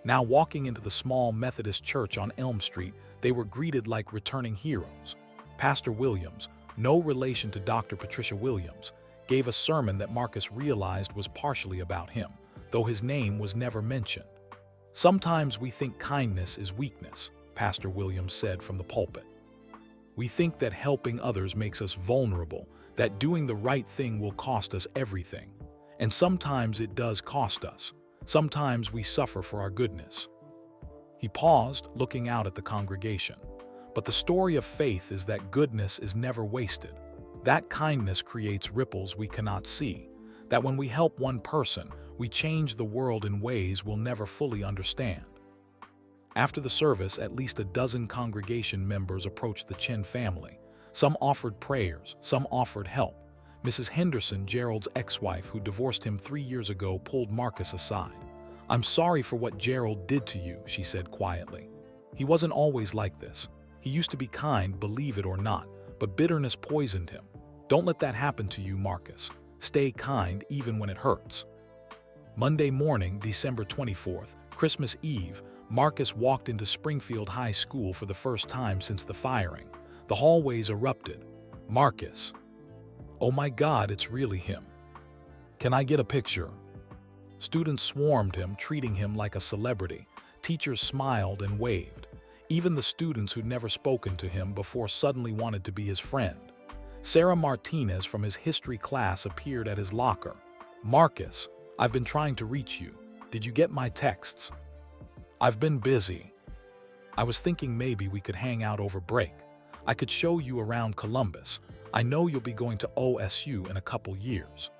Now walking into the small Methodist church on Elm Street, they were greeted like returning heroes. Pastor Williams, no relation to Dr. Patricia Williams, gave a sermon that Marcus realized was partially about him, though his name was never mentioned. "Sometimes we think kindness is weakness," Pastor Williams said from the pulpit. "We think that helping others makes us vulnerable, that doing the right thing will cost us everything. And sometimes it does cost us. Sometimes we suffer for our goodness." He paused, looking out at the congregation. "But the story of faith is that goodness is never wasted. That kindness creates ripples we cannot see. that when we help one person, we change the world in ways we'll never fully understand. After the service, at least a dozen congregation members approached the Chen family. Some offered prayers, some offered help. Mrs. Henderson, Gerald's ex-wife who divorced him 3 years ago, pulled Marcus aside. "I'm sorry for what Gerald did to you," she said quietly. "He wasn't always like this. He used to be kind, believe it or not, but bitterness poisoned him. Don't let that happen to you, Marcus. Stay kind even when it hurts." Monday morning, December 24th, Christmas Eve, Marcus walked into Springfield High School for the first time since the firing. The hallways erupted. "Marcus. Oh my God, it's really him. Can I get a picture?" Students swarmed him, treating him like a celebrity. Teachers smiled and waved. Even the students who'd never spoken to him before suddenly wanted to be his friend. Sarah Martinez from his history class appeared at his locker. "Marcus, I've been trying to reach you. Did you get my texts?" "I've been busy. I was thinking maybe we could hang out over break. I could show you around Columbus. I know you'll be going to OSU in a couple years."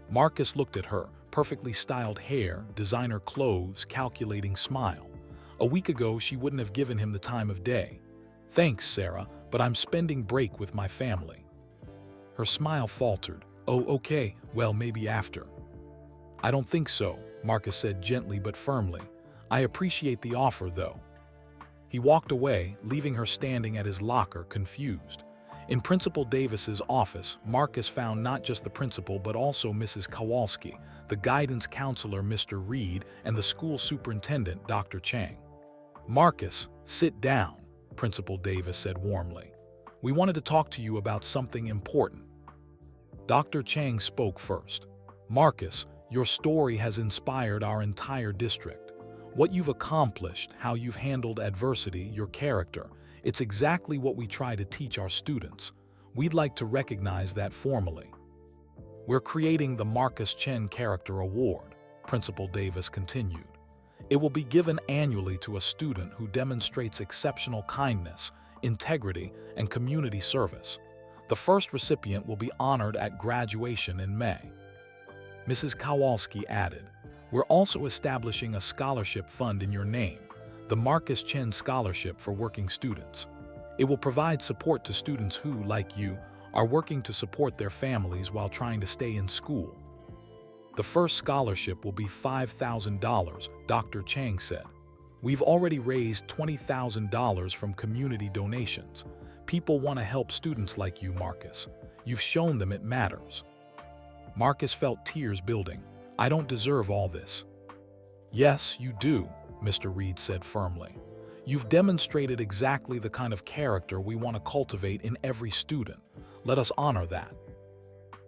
Marcus looked at her, perfectly styled hair, designer clothes, calculating smile. A week ago, she wouldn't have given him the time of day. "Thanks, Sarah, but I'm spending break with my family." Her smile faltered. "Oh, okay, well, maybe after." "I don't think so," Marcus said gently but firmly. "I appreciate the offer, though." He walked away, leaving her standing at his locker, confused. In Principal Davis's office, Marcus found not just the principal but also Mrs. Kowalski, the guidance counselor Mr. Reed, and the school superintendent Dr. Chang. "Marcus, sit down," Principal Davis said warmly. "We wanted to talk to you about something important." Dr. Chang spoke first. "Marcus, your story has inspired our entire district. What you've accomplished, how you've handled adversity, your character, it's exactly what we try to teach our students. We'd like to recognize that formally." "We're creating the Marcus Chen Character Award," Principal Davis continued. "It will be given annually to a student who demonstrates exceptional kindness, integrity, and community service. The first recipient will be honored at graduation in May." Mrs. Kowalski added, "We're also establishing a scholarship fund in your name, the Marcus Chen Scholarship for Working Students. It will provide support to students who, like you, are working to support their families while trying to stay in school." "The first scholarship will be $5,000, Dr. Chang said. "We've already raised $20,000 from community donations. People want to help students like you, Marcus. You've shown them it matters." Marcus felt tears building. "I don't deserve all this." "Yes, you do," Mr. Reed said firmly. "You've demonstrated exactly the kind of character we want to cultivate in every student. Let us honor that."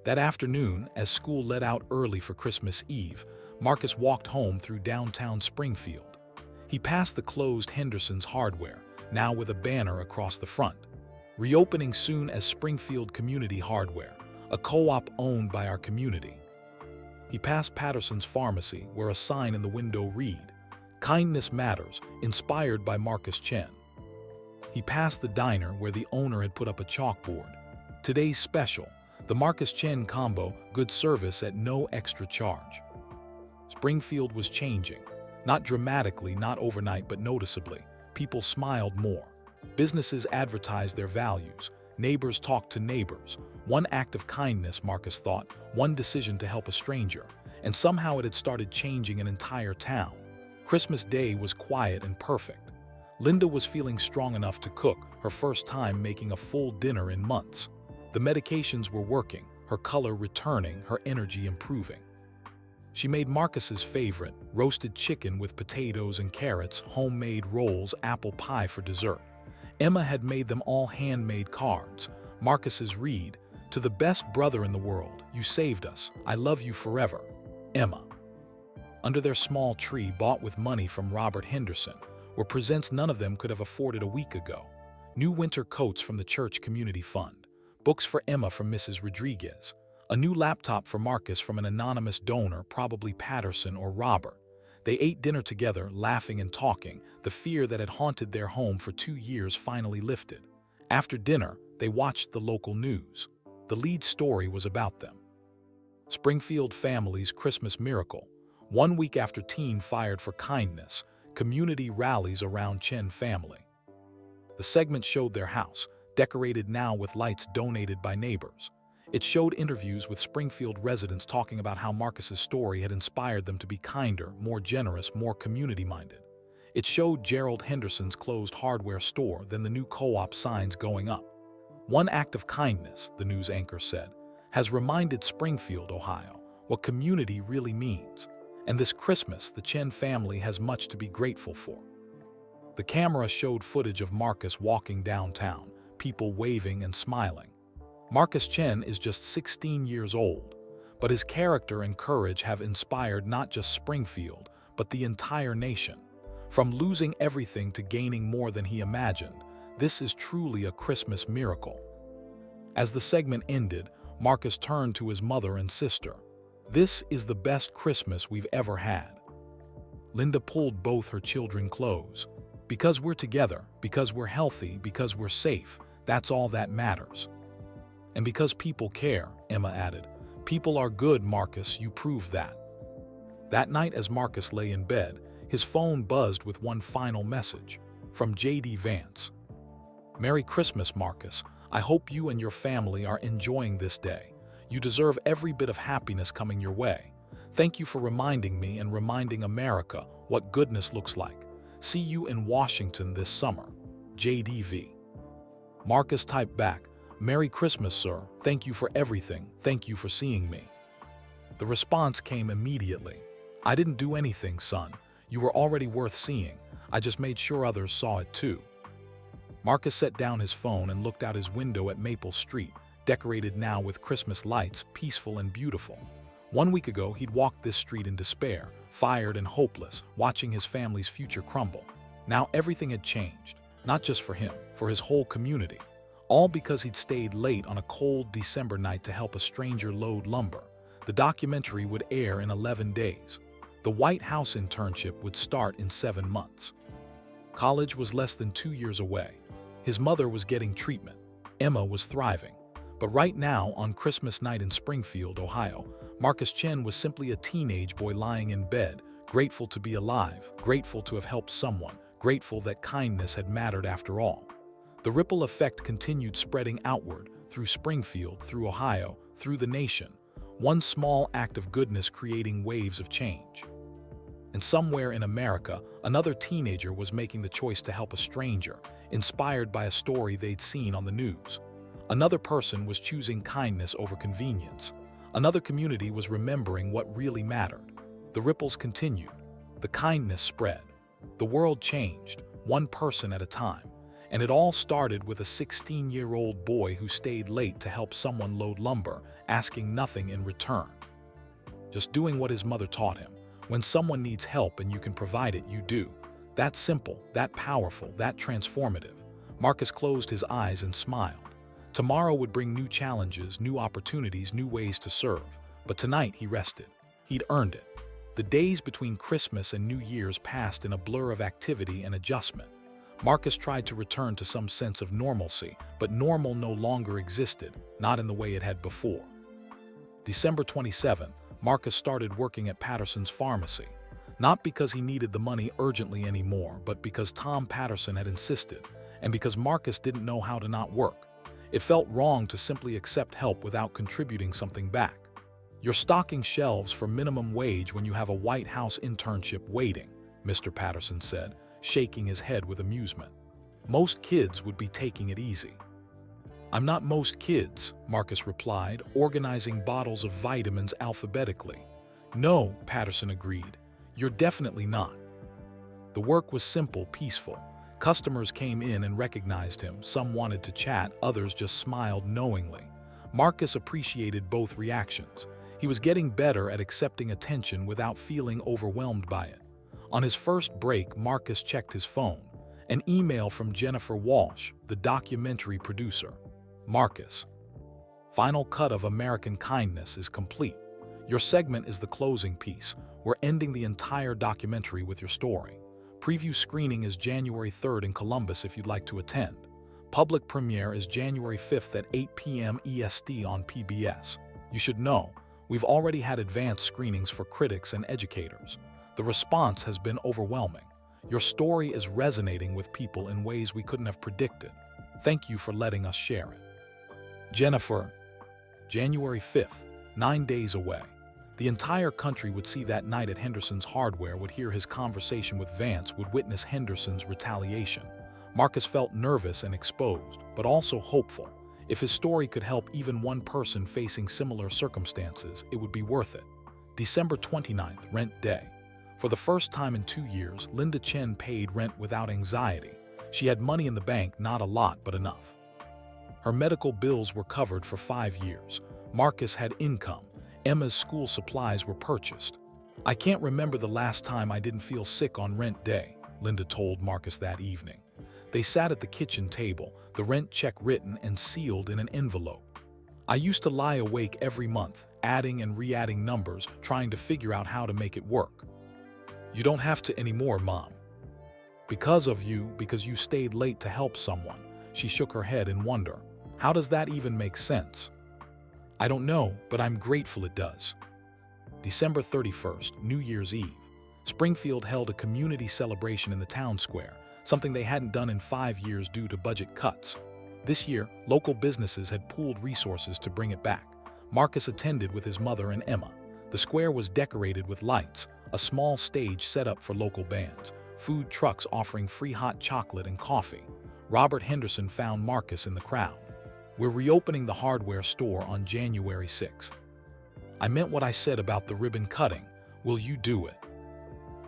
That afternoon, as school let out early for Christmas Eve, Marcus walked home through downtown Springfield. He passed the closed Henderson's Hardware, now with a banner across the front. "Reopening soon as Springfield Community Hardware, a co-op owned by our community." He passed Patterson's Pharmacy, where a sign in the window read, "Kindness Matters, inspired by Marcus Chen." He passed the diner where the owner had put up a chalkboard. "Today's special, the Marcus Chen combo, good service at no extra charge." Springfield was changing. Not dramatically, not overnight, but noticeably. People smiled more. Businesses advertised their values. Neighbors talked to neighbors. One act of kindness, Marcus thought, one decision to help a stranger, and somehow it had started changing an entire town. Christmas Day was quiet and perfect. Linda was feeling strong enough to cook, her first time making a full dinner in months. The medications were working, her color returning, her energy improving. She made Marcus's favorite, roasted chicken with potatoes and carrots, homemade rolls, apple pie for dessert. Emma had made them all handmade cards. Marcus's read, "To the best brother in the world, you saved us. I love you forever. Emma." Under their small tree, bought with money from Robert Henderson, were presents none of them could have afforded a week ago. New winter coats from the church community fund. Books for Emma from Mrs. Rodriguez. A new laptop for Marcus from an anonymous donor, probably Patterson or Robert. They ate dinner together, laughing and talking. The fear that had haunted their home for 2 years finally lifted. After dinner, they watched the local news. The lead story was about them. Springfield Family's Christmas Miracle. 1 week after teen fired for kindness, community rallies around Chen family. The segment showed their house, decorated now with lights donated by neighbors. It showed interviews with Springfield residents talking about how Marcus's story had inspired them to be kinder, more generous, more community-minded. It showed Gerald Henderson's closed hardware store, then the new co-op signs going up. One act of kindness, the news anchor said, has reminded Springfield, Ohio, what community really means. And this Christmas, the Chen family has much to be grateful for. The camera showed footage of Marcus walking downtown, people waving and smiling. Marcus Chen is just 16 years old, but his character and courage have inspired not just Springfield, but the entire nation. From losing everything to gaining more than he imagined, this is truly a Christmas miracle. As the segment ended, Marcus turned to his mother and sister. "This is the best Christmas we've ever had." Linda pulled both her children close. "Because we're together, because we're healthy, because we're safe, that's all that matters. And because people care," Emma added. "People are good, Marcus, you proved that." That night as Marcus lay in bed, his phone buzzed with one final message from J.D. Vance. "Merry Christmas, Marcus. I hope you and your family are enjoying this day. You deserve every bit of happiness coming your way. Thank you for reminding me and reminding America what goodness looks like. See you in Washington this summer. JDV." Marcus typed back, "Merry Christmas, sir. Thank you for everything. Thank you for seeing me." The response came immediately. "I didn't do anything, son. You were already worth seeing. I just made sure others saw it too." Marcus set down his phone and looked out his window at Maple Street, decorated now with Christmas lights, peaceful and beautiful. 1 week ago, he'd walked this street in despair, fired and hopeless, watching his family's future crumble. Now everything had changed, not just for him, for his whole community. All because he'd stayed late on a cold December night to help a stranger load lumber. The documentary would air in 11 days. The White House internship would start in 7 months. College was less than 2 years away. His mother was getting treatment. Emma was thriving. But right now, on Christmas night in Springfield, Ohio, Marcus Chen was simply a teenage boy lying in bed, grateful to be alive, grateful to have helped someone, grateful that kindness had mattered after all. The ripple effect continued spreading outward, through Springfield, through Ohio, through the nation. One small act of goodness creating waves of change. And somewhere in America, another teenager was making the choice to help a stranger, inspired by a story they'd seen on the news. Another person was choosing kindness over convenience. Another community was remembering what really mattered. The ripples continued. The kindness spread. The world changed, one person at a time. And it all started with a 16-year-old boy who stayed late to help someone load lumber, asking nothing in return. Just doing what his mother taught him. When someone needs help and you can provide it, you do. That simple, that powerful, that transformative. Marcus closed his eyes and smiled. Tomorrow would bring new challenges, new opportunities, new ways to serve. But tonight he rested. He'd earned it. The days between Christmas and New Year's passed in a blur of activity and adjustment. Marcus tried to return to some sense of normalcy, but normal no longer existed, not in the way it had before. December 27th, Marcus started working at Patterson's pharmacy. Not because he needed the money urgently anymore, but because Tom Patterson had insisted, and because Marcus didn't know how to not work. It felt wrong to simply accept help without contributing something back. "You're stocking shelves for minimum wage when you have a White House internship waiting," Mr. Patterson said, shaking his head with amusement. "Most kids would be taking it easy." "I'm not most kids," Marcus replied, organizing bottles of vitamins alphabetically. "No," Patterson agreed, "you're definitely not." The work was simple, peaceful. Customers came in and recognized him. Some wanted to chat, others just smiled knowingly. Marcus appreciated both reactions. He was getting better at accepting attention without feeling overwhelmed by it. On his first break, Marcus checked his phone. An email from Jennifer Walsh, the documentary producer. "Marcus, final cut of American Kindness is complete. Your segment is the closing piece. We're ending the entire documentary with your story. Preview screening is January 3rd in Columbus if you'd like to attend. Public premiere is January 5th at 8 p.m. EST on PBS. You should know, We've already had advanced screenings for critics and educators. The response has been overwhelming. Your story is resonating with people in ways we couldn't have predicted. Thank you for letting us share it. Jennifer, January 5th, 9 days away. The entire country would see that night at Henderson's Hardware, would hear his conversation with Vance, would witness Henderson's retaliation. Marcus felt nervous and exposed, but also hopeful. If his story could help even one person facing similar circumstances, it would be worth it. December 29th, rent day. For the first time in 2 years, Linda Chen paid rent without anxiety. She had money in the bank, not a lot, but enough. Her medical bills were covered for 5 years. Marcus had income. Emma's school supplies were purchased. I can't remember the last time I didn't feel sick on rent day, Linda told Marcus that evening. They sat at the kitchen table, the rent check written and sealed in an envelope. I used to lie awake every month, adding and re-adding numbers, trying to figure out how to make it work. You don't have to anymore, Mom. Because of you, because you stayed late to help someone. She shook her head in wonder. How does that even make sense? I don't know, but I'm grateful it does. December 31st, New Year's Eve. Springfield held a community celebration in the town square, something they hadn't done in 5 years due to budget cuts. This year, local businesses had pooled resources to bring it back. Marcus attended with his mother and Emma. The square was decorated with lights, a small stage set up for local bands, food trucks offering free hot chocolate and coffee. Robert Henderson found Marcus in the crowd. We're reopening the hardware store on January 6th. I meant what I said about the ribbon cutting. Will you do it?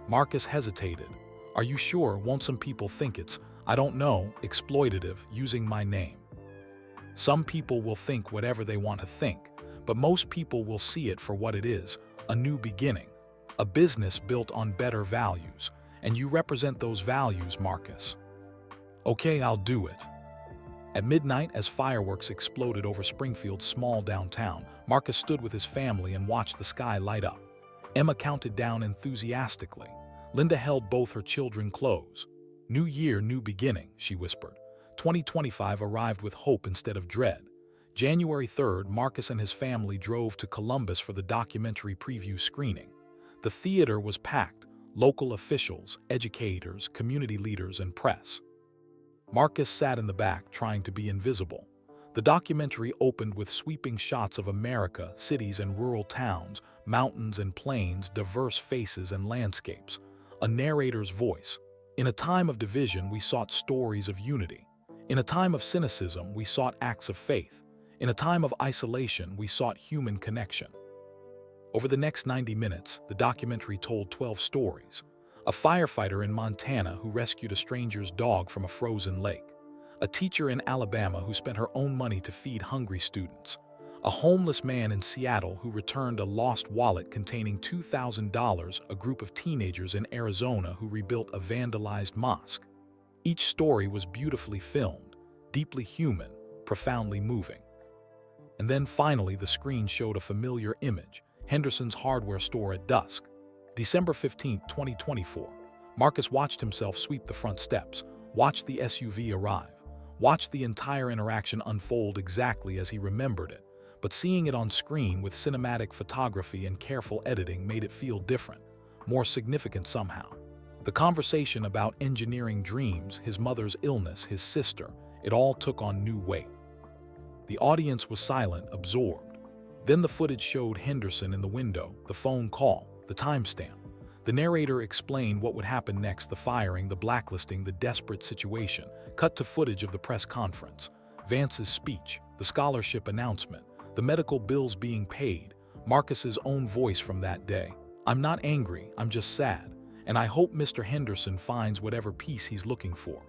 Marcus hesitated. Are you sure? Won't some people think it's, I don't know, exploitative, using my name? Some people will think whatever they want to think, but most people will see it for what it is, a new beginning, a business built on better values, and you represent those values, Marcus. Okay, I'll do it. At midnight, as fireworks exploded over Springfield's small downtown, Marcus stood with his family and watched the sky light up. Emma counted down enthusiastically. Linda held both her children close. New year, new beginning, she whispered. 2025 arrived with hope instead of dread. January 3rd, Marcus and his family drove to Columbus for the documentary preview screening. The theater was packed, local officials, educators, community leaders, and press. Marcus sat in the back, trying to be invisible. The documentary opened with sweeping shots of America, cities and rural towns, mountains and plains, diverse faces and landscapes. A narrator's voice. In a time of division, we sought stories of unity. In a time of cynicism, we sought acts of faith. In a time of isolation, we sought human connection. Over the next 90 minutes, the documentary told 12 stories. A firefighter in Montana who rescued a stranger's dog from a frozen lake. A teacher in Alabama who spent her own money to feed hungry students. A homeless man in Seattle who returned a lost wallet containing $2,000, a group of teenagers in Arizona who rebuilt a vandalized mosque. Each story was beautifully filmed, deeply human, profoundly moving. And then finally the screen showed a familiar image, Henderson's Hardware store at dusk. December 15, 2024. Marcus watched himself sweep the front steps, watched the SUV arrive, watched the entire interaction unfold exactly as he remembered it. But seeing it on screen with cinematic photography and careful editing made it feel different, more significant somehow. The conversation about engineering dreams, his mother's illness, his sister, it all took on new weight. The audience was silent, absorbed. Then the footage showed Henderson in the window, the phone call, the timestamp. The narrator explained what would happen next, the firing, the blacklisting, the desperate situation, cut to footage of the press conference, Vance's speech, the scholarship announcement, the medical bills being paid, Marcus's own voice from that day. I'm not angry, I'm just sad, and I hope Mr. Henderson finds whatever peace he's looking for.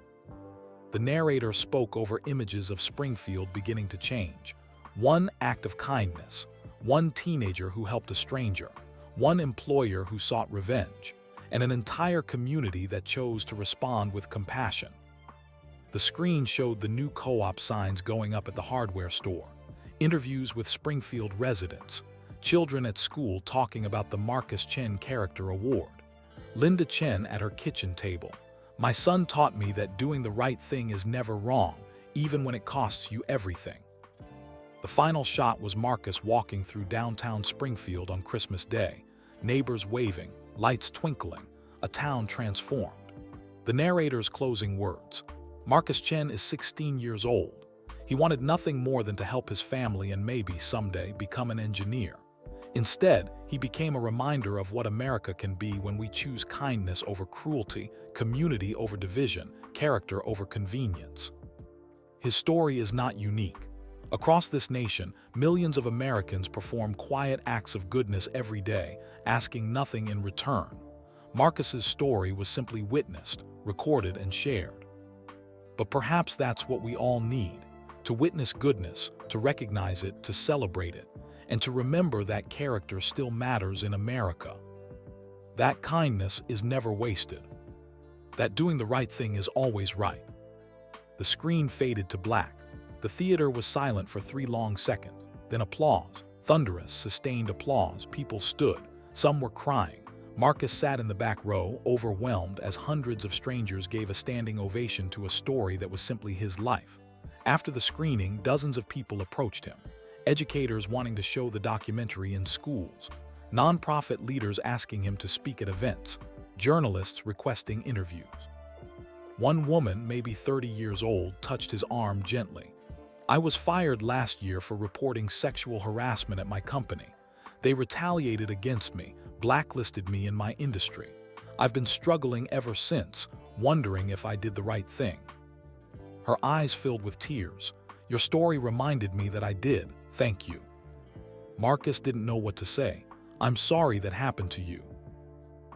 The narrator spoke over images of Springfield beginning to change. One act of kindness, one teenager who helped a stranger, one employer who sought revenge, and an entire community that chose to respond with compassion. The screen showed the new co-op signs going up at the hardware store, interviews with Springfield residents, children at school talking about the Marcus Chen Character Award, Linda Chen at her kitchen table. My son taught me that doing the right thing is never wrong, even when it costs you everything. The final shot was Marcus walking through downtown Springfield on Christmas Day, neighbors waving, lights twinkling, a town transformed. The narrator's closing words: Marcus Chen is 16 years old. He wanted nothing more than to help his family and maybe someday become an engineer. Instead, he became a reminder of what America can be when we choose kindness over cruelty, community over division, character over convenience. His story is not unique. Across this nation, millions of Americans perform quiet acts of goodness every day, asking nothing in return. Marcus's story was simply witnessed, recorded, and shared. But perhaps that's what we all need: to witness goodness, to recognize it, to celebrate it, and to remember that character still matters in America. That kindness is never wasted. That doing the right thing is always right. The screen faded to black. The theater was silent for 3 long seconds. Then applause, thunderous, sustained applause. People stood. Some were crying. Marcus sat in the back row, overwhelmed, as hundreds of strangers gave a standing ovation to a story that was simply his life. After the screening, dozens of people approached him. Educators wanting to show the documentary in schools. Nonprofit leaders asking him to speak at events. Journalists requesting interviews. One woman, maybe 30 years old, touched his arm gently. I was fired last year for reporting sexual harassment at my company. They retaliated against me, blacklisted me in my industry. I've been struggling ever since, wondering if I did the right thing. Her eyes filled with tears. Your story reminded me that I did. Thank you. Marcus didn't know what to say. I'm sorry that happened to you.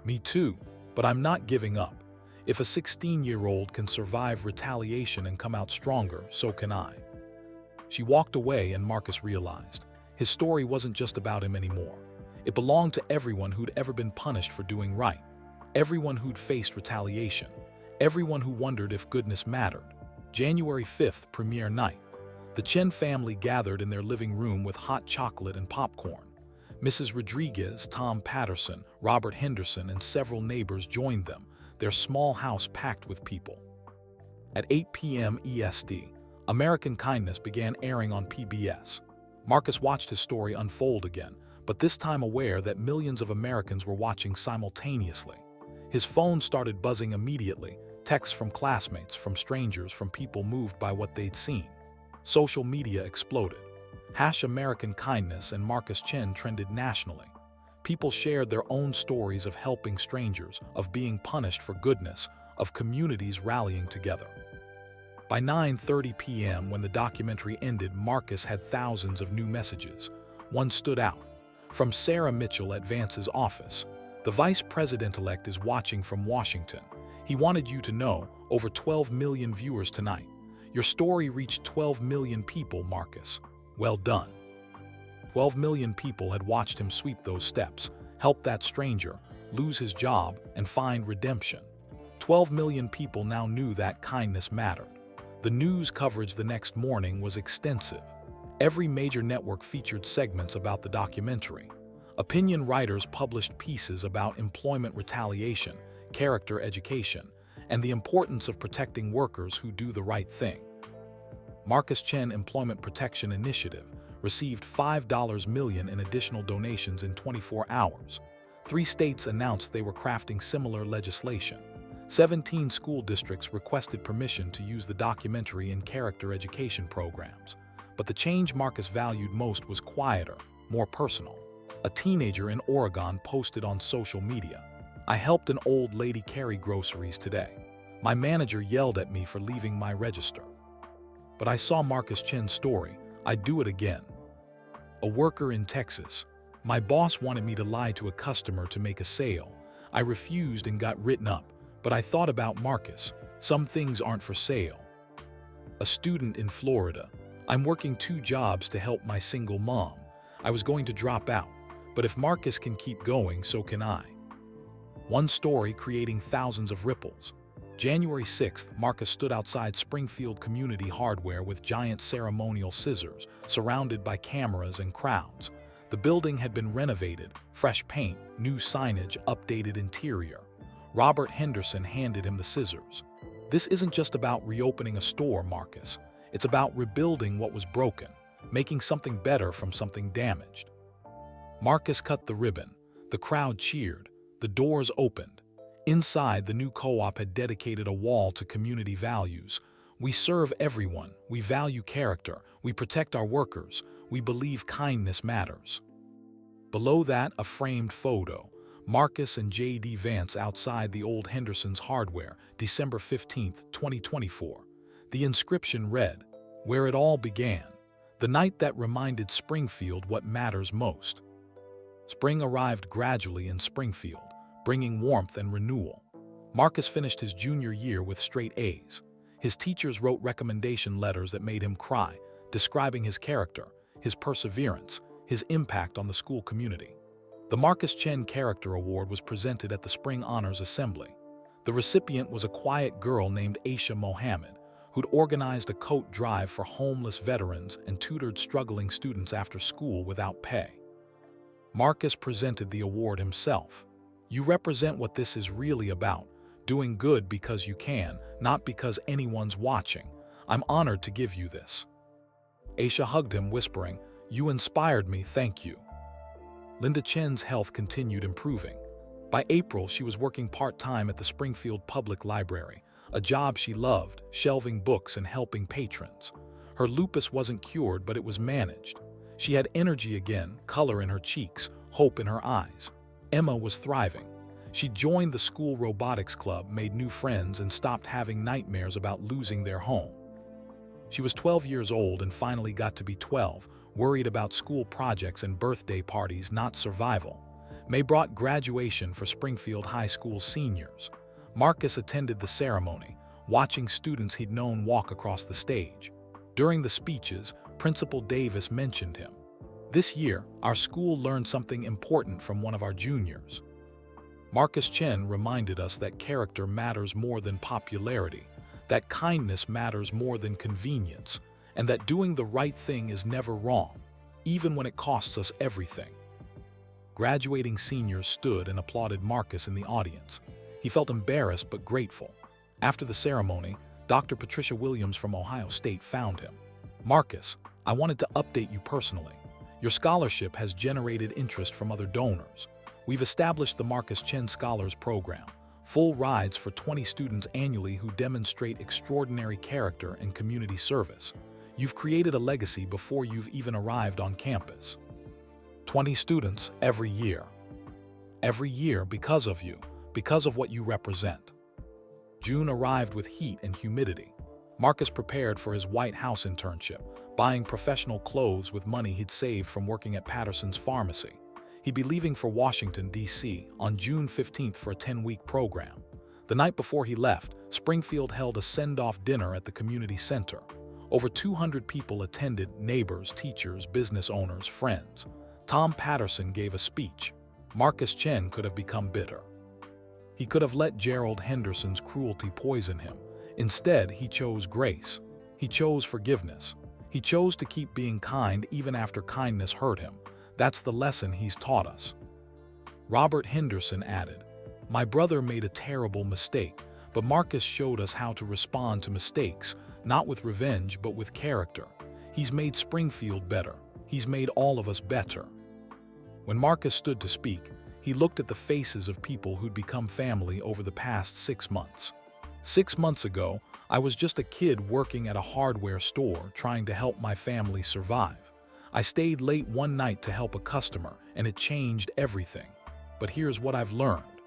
Me too, but I'm not giving up. If a 16-year-old can survive retaliation and come out stronger, so can I. She walked away, and Marcus realized his story wasn't just about him anymore. It belonged to everyone who'd ever been punished for doing right, everyone who'd faced retaliation, everyone who wondered if goodness mattered. January 5th, premiere night. The Chen family gathered in their living room with hot chocolate and popcorn. Mrs. Rodriguez, Tom Patterson, Robert Henderson, and several neighbors joined them, their small house packed with people. At 8 p.m. EST, American Kindness began airing on PBS. Marcus watched his story unfold again, but this time aware that millions of Americans were watching simultaneously. His phone started buzzing immediately, texts from classmates, from strangers, from people moved by what they'd seen. Social media exploded. #American Kindness and Marcus Chen trended nationally. People shared their own stories of helping strangers, of being punished for goodness, of communities rallying together. By 9:30 p.m., when the documentary ended, Marcus had thousands of new messages. One stood out. From Sarah Mitchell at Vance's office. The vice president-elect is watching from Washington. He wanted you to know, over 12 million viewers tonight. Your story reached 12 million people, Marcus. Well done. 12 million people had watched him sweep those steps, help that stranger, lose his job, and find redemption. 12 million people now knew that kindness mattered. The news coverage the next morning was extensive. Every major network featured segments about the documentary. Opinion writers published pieces about employment retaliation, character education, and the importance of protecting workers who do the right thing. Marcus Chen Employment Protection Initiative received $5 million in additional donations in 24 hours. 3 states announced they were crafting similar legislation. 17 school districts requested permission to use the documentary in character education programs. But the change Marcus valued most was quieter, more personal. A teenager in Oregon posted on social media, "I helped an old lady carry groceries today. My manager yelled at me for leaving my register. But I saw Marcus Chen's story. I'd do it again." A worker in Texas, "My boss wanted me to lie to a customer to make a sale. I refused and got written up. But I thought about Marcus. Some things aren't for sale." A student in Florida, "I'm working 2 jobs to help my single mom. I was going to drop out, but if Marcus can keep going, so can I." One story creating thousands of ripples. January 6th, Marcus stood outside Springfield Community Hardware with giant ceremonial scissors, surrounded by cameras and crowds. The building had been renovated, fresh paint, new signage, updated interior. Robert Henderson handed him the scissors. "This isn't just about reopening a store, Marcus. It's about rebuilding what was broken. making something better from something damaged. Marcus cut the ribbon. The crowd cheered. The doors opened. Inside, the new co-op had dedicated a wall to community values. We serve everyone. We value character. We protect our workers. We believe kindness matters. Below that, a framed photo. Marcus and J.D. Vance outside the old Henderson's Hardware, December 15, 2024. The inscription read, "Where it all began. The night that reminded Springfield what matters most." Spring arrived gradually in Springfield, bringing warmth and renewal. Marcus finished his junior year with straight A's. His teachers wrote recommendation letters that made him cry, describing his character, his perseverance, his impact on the school community. The Marcus Chen Character Award was presented at the Spring Honors Assembly. The recipient was a quiet girl named Aisha Mohammed, who'd organized a coat drive for homeless veterans and tutored struggling students after school without pay. Marcus presented the award himself. "You represent what this is really about, doing good because you can, not because anyone's watching. I'm honored to give you this." Aisha hugged him, whispering, "You inspired me, thank you." Linda Chen's health continued improving. By April, she was working part-time at the Springfield Public Library, a job she loved, shelving books and helping patrons. Her lupus wasn't cured, but it was managed. She had energy again, color in her cheeks, hope in her eyes. Emma was thriving. She joined the school robotics club, made new friends, and stopped having nightmares about losing their home. She was 12 years old and finally got to be 12, worried about school projects and birthday parties, not survival. May brought graduation for Springfield High School seniors. Marcus attended the ceremony, watching students he'd known walk across the stage. During the speeches, Principal Davis mentioned him. "This year, our school learned something important from one of our juniors." Marcus Chen reminded us that character matters more than popularity, that kindness matters more than convenience, and that doing the right thing is never wrong, even when it costs us everything. Graduating seniors stood and applauded Marcus in the audience. He felt embarrassed but grateful. After the ceremony, Dr. Patricia Williams from Ohio State found him. "Marcus, I wanted to update you personally. Your scholarship has generated interest from other donors. We've established the Marcus Chen Scholars Program, full rides for 20 students annually who demonstrate extraordinary character and community service. You've created a legacy before you've even arrived on campus. 20 students every year. Every year because of you, because of what you represent." June arrived with heat and humidity. Marcus prepared for his White House internship, buying professional clothes with money he'd saved from working at Patterson's Pharmacy. He'd be leaving for Washington, D.C. on June 15th for a 10-week program. The night before he left, Springfield held a send-off dinner at the community center. Over 200 people attended, neighbors, teachers, business owners, friends. Tom Patterson gave a speech. Marcus Chen could have become bitter. He could have let Gerald Henderson's cruelty poison him. Instead, he chose grace. He chose forgiveness. He chose to keep being kind even after kindness hurt him. That's the lesson he's taught us. Robert Henderson added, "My brother made a terrible mistake, but Marcus showed us how to respond to mistakes, not with revenge, but with character. He's made Springfield better. He's made all of us better." When Marcus stood to speak, he looked at the faces of people who'd become family over the past 6 months. 6 months ago, I was just a kid working at a hardware store trying to help my family survive. I stayed late one night to help a customer, and it changed everything. But here's what I've learned.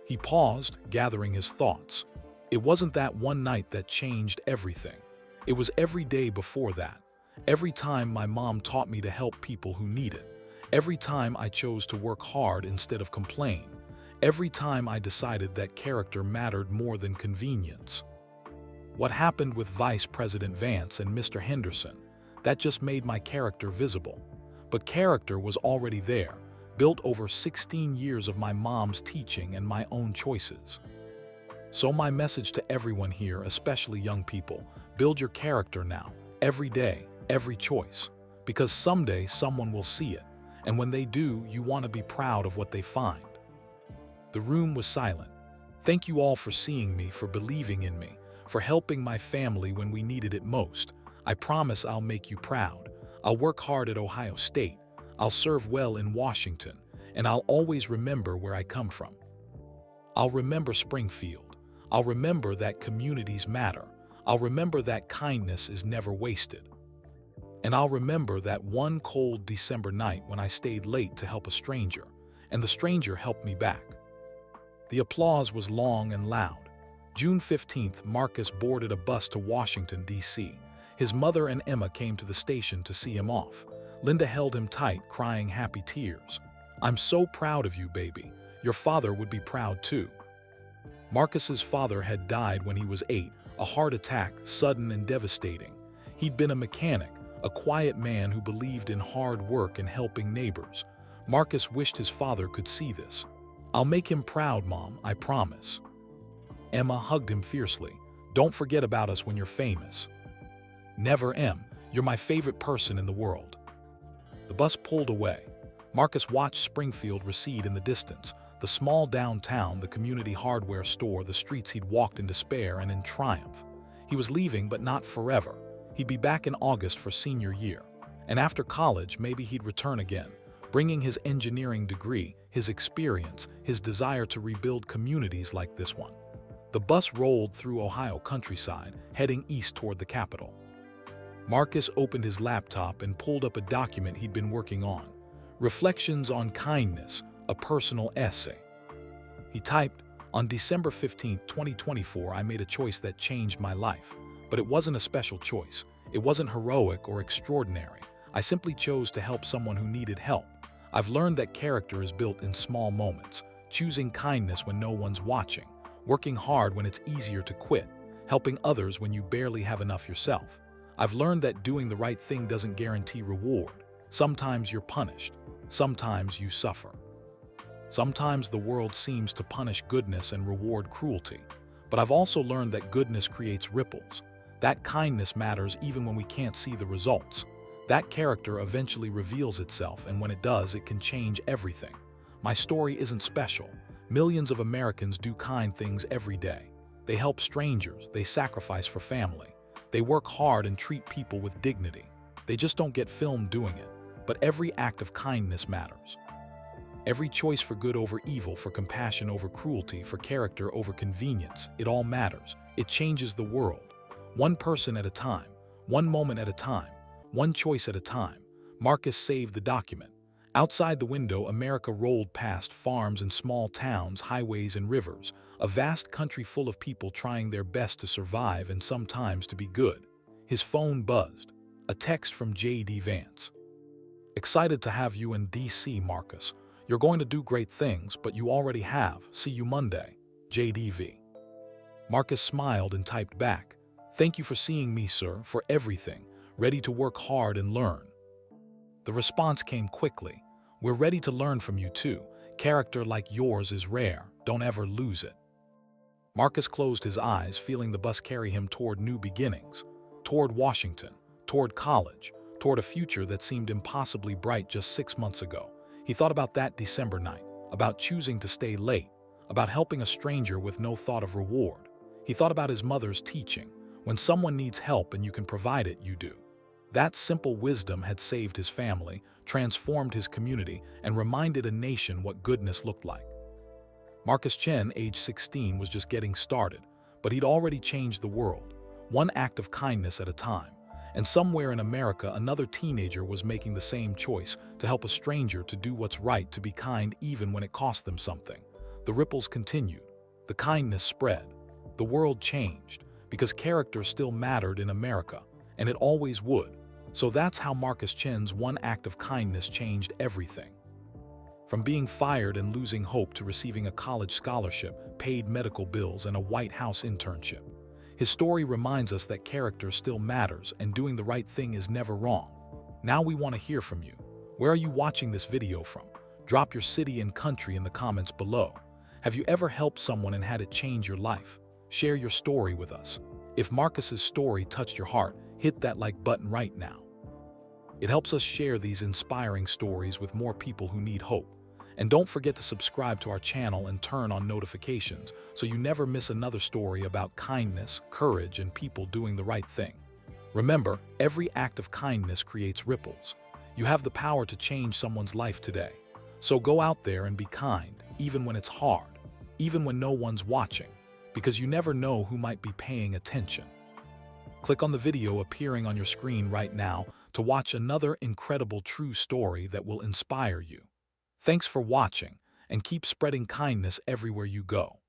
He paused, gathering his thoughts. It wasn't that one night that changed everything. It was every day before that. Every time my mom taught me to help people who need it. Every time I chose to work hard instead of complain. Every time I decided that character mattered more than convenience. What happened with Vice President Vance and Mr. Henderson, that just made my character visible. But character was already there, built over 16 years of my mom's teaching and my own choices. So my message to everyone here, especially young people, build your character now, every day, every choice. Because someday someone will see it, and when they do, you want to be proud of what they find. The room was silent. Thank you all for seeing me, for believing in me, for helping my family when we needed it most. I promise I'll make you proud. I'll work hard at Ohio State, I'll serve well in Washington, and I'll always remember where I come from. I'll remember Springfield. I'll remember that communities matter. I'll remember that kindness is never wasted. And I'll remember that one cold December night when I stayed late to help a stranger, and the stranger helped me back. The applause was long and loud. June 15th, Marcus boarded a bus to Washington, D.C. His mother and Emma came to the station to see him off. Linda held him tight, crying happy tears. "I'm so proud of you, baby. Your father would be proud too." Marcus's father had died when he was 8, a heart attack, sudden and devastating. He'd been a mechanic, a quiet man who believed in hard work and helping neighbors. Marcus wished his father could see this. "I'll make him proud, Mom, I promise." Emma hugged him fiercely. "Don't forget about us when you're famous." "Never, Em. You're my favorite person in the world." The bus pulled away. Marcus watched Springfield recede in the distance, the small downtown, the community hardware store, the streets he'd walked in despair and in triumph. He was leaving, but not forever. He'd be back in August for senior year. And after college, maybe he'd return again, bringing his engineering degree, his experience, his desire to rebuild communities like this one. The bus rolled through Ohio countryside, heading east toward the capital. Marcus opened his laptop and pulled up a document he'd been working on. Reflections on Kindness, a personal essay. He typed, "On December 15, 2024, I made a choice that changed my life. But it wasn't a special choice. It wasn't heroic or extraordinary. I simply chose to help someone who needed help. I've learned that character is built in small moments, choosing kindness when no one's watching, working hard when it's easier to quit, helping others when you barely have enough yourself. I've learned that doing the right thing doesn't guarantee reward. Sometimes you're punished. Sometimes you suffer. Sometimes the world seems to punish goodness and reward cruelty. But I've also learned that goodness creates ripples. That kindness matters even when we can't see the results. That character eventually reveals itself, and when it does, it can change everything. My story isn't special. Millions of Americans do kind things every day. They help strangers, they sacrifice for family. They work hard and treat people with dignity. They just don't get filmed doing it. But every act of kindness matters. Every choice for good over evil, for compassion over cruelty, for character over convenience, it all matters. It changes the world. One person at a time, one moment at a time, one choice at a time. Marcus saved the document. Outside the window, America rolled past farms and small towns, highways and rivers, a vast country full of people trying their best to survive and sometimes to be good. His phone buzzed. A text from J.D. Vance. "Excited to have you in D.C., Marcus. You're going to do great things, but you already have. See you Monday. JDV." Marcus smiled and typed back, "Thank you for seeing me, sir, for everything. Ready to work hard and learn." The response came quickly. "We're ready to learn from you too. Character like yours is rare. Don't ever lose it." Marcus closed his eyes, feeling the bus carry him toward new beginnings, toward Washington, toward college, toward a future that seemed impossibly bright just 6 months ago. He thought about that December night, about choosing to stay late, about helping a stranger with no thought of reward. He thought about his mother's teaching, when someone needs help and you can provide it, you do. That simple wisdom had saved his family, transformed his community, and reminded a nation what goodness looked like. Marcus Chen, age 16, was just getting started, but he'd already changed the world, one act of kindness at a time. And somewhere in America, another teenager was making the same choice, to help a stranger, to do what's right, to be kind even when it cost them something. The ripples continued. The kindness spread. The world changed, because character still mattered in America, and it always would. So that's how Marcus Chen's one act of kindness changed everything. From being fired and losing hope to receiving a college scholarship, paid medical bills, and a White House internship. His story reminds us that character still matters and doing the right thing is never wrong. Now we want to hear from you. Where are you watching this video from? Drop your city and country in the comments below. Have you ever helped someone and had it change your life? Share your story with us. If Marcus's story touched your heart, hit that like button right now. It helps us share these inspiring stories with more people who need hope. And don't forget to subscribe to our channel and turn on notifications so you never miss another story about kindness, courage, and people doing the right thing. Remember, every act of kindness creates ripples. You have the power to change someone's life today. So go out there and be kind, even when it's hard, even when no one's watching, because you never know who might be paying attention. Click on the video appearing on your screen right now to watch another incredible true story that will inspire you. Thanks for watching, and keep spreading kindness everywhere you go.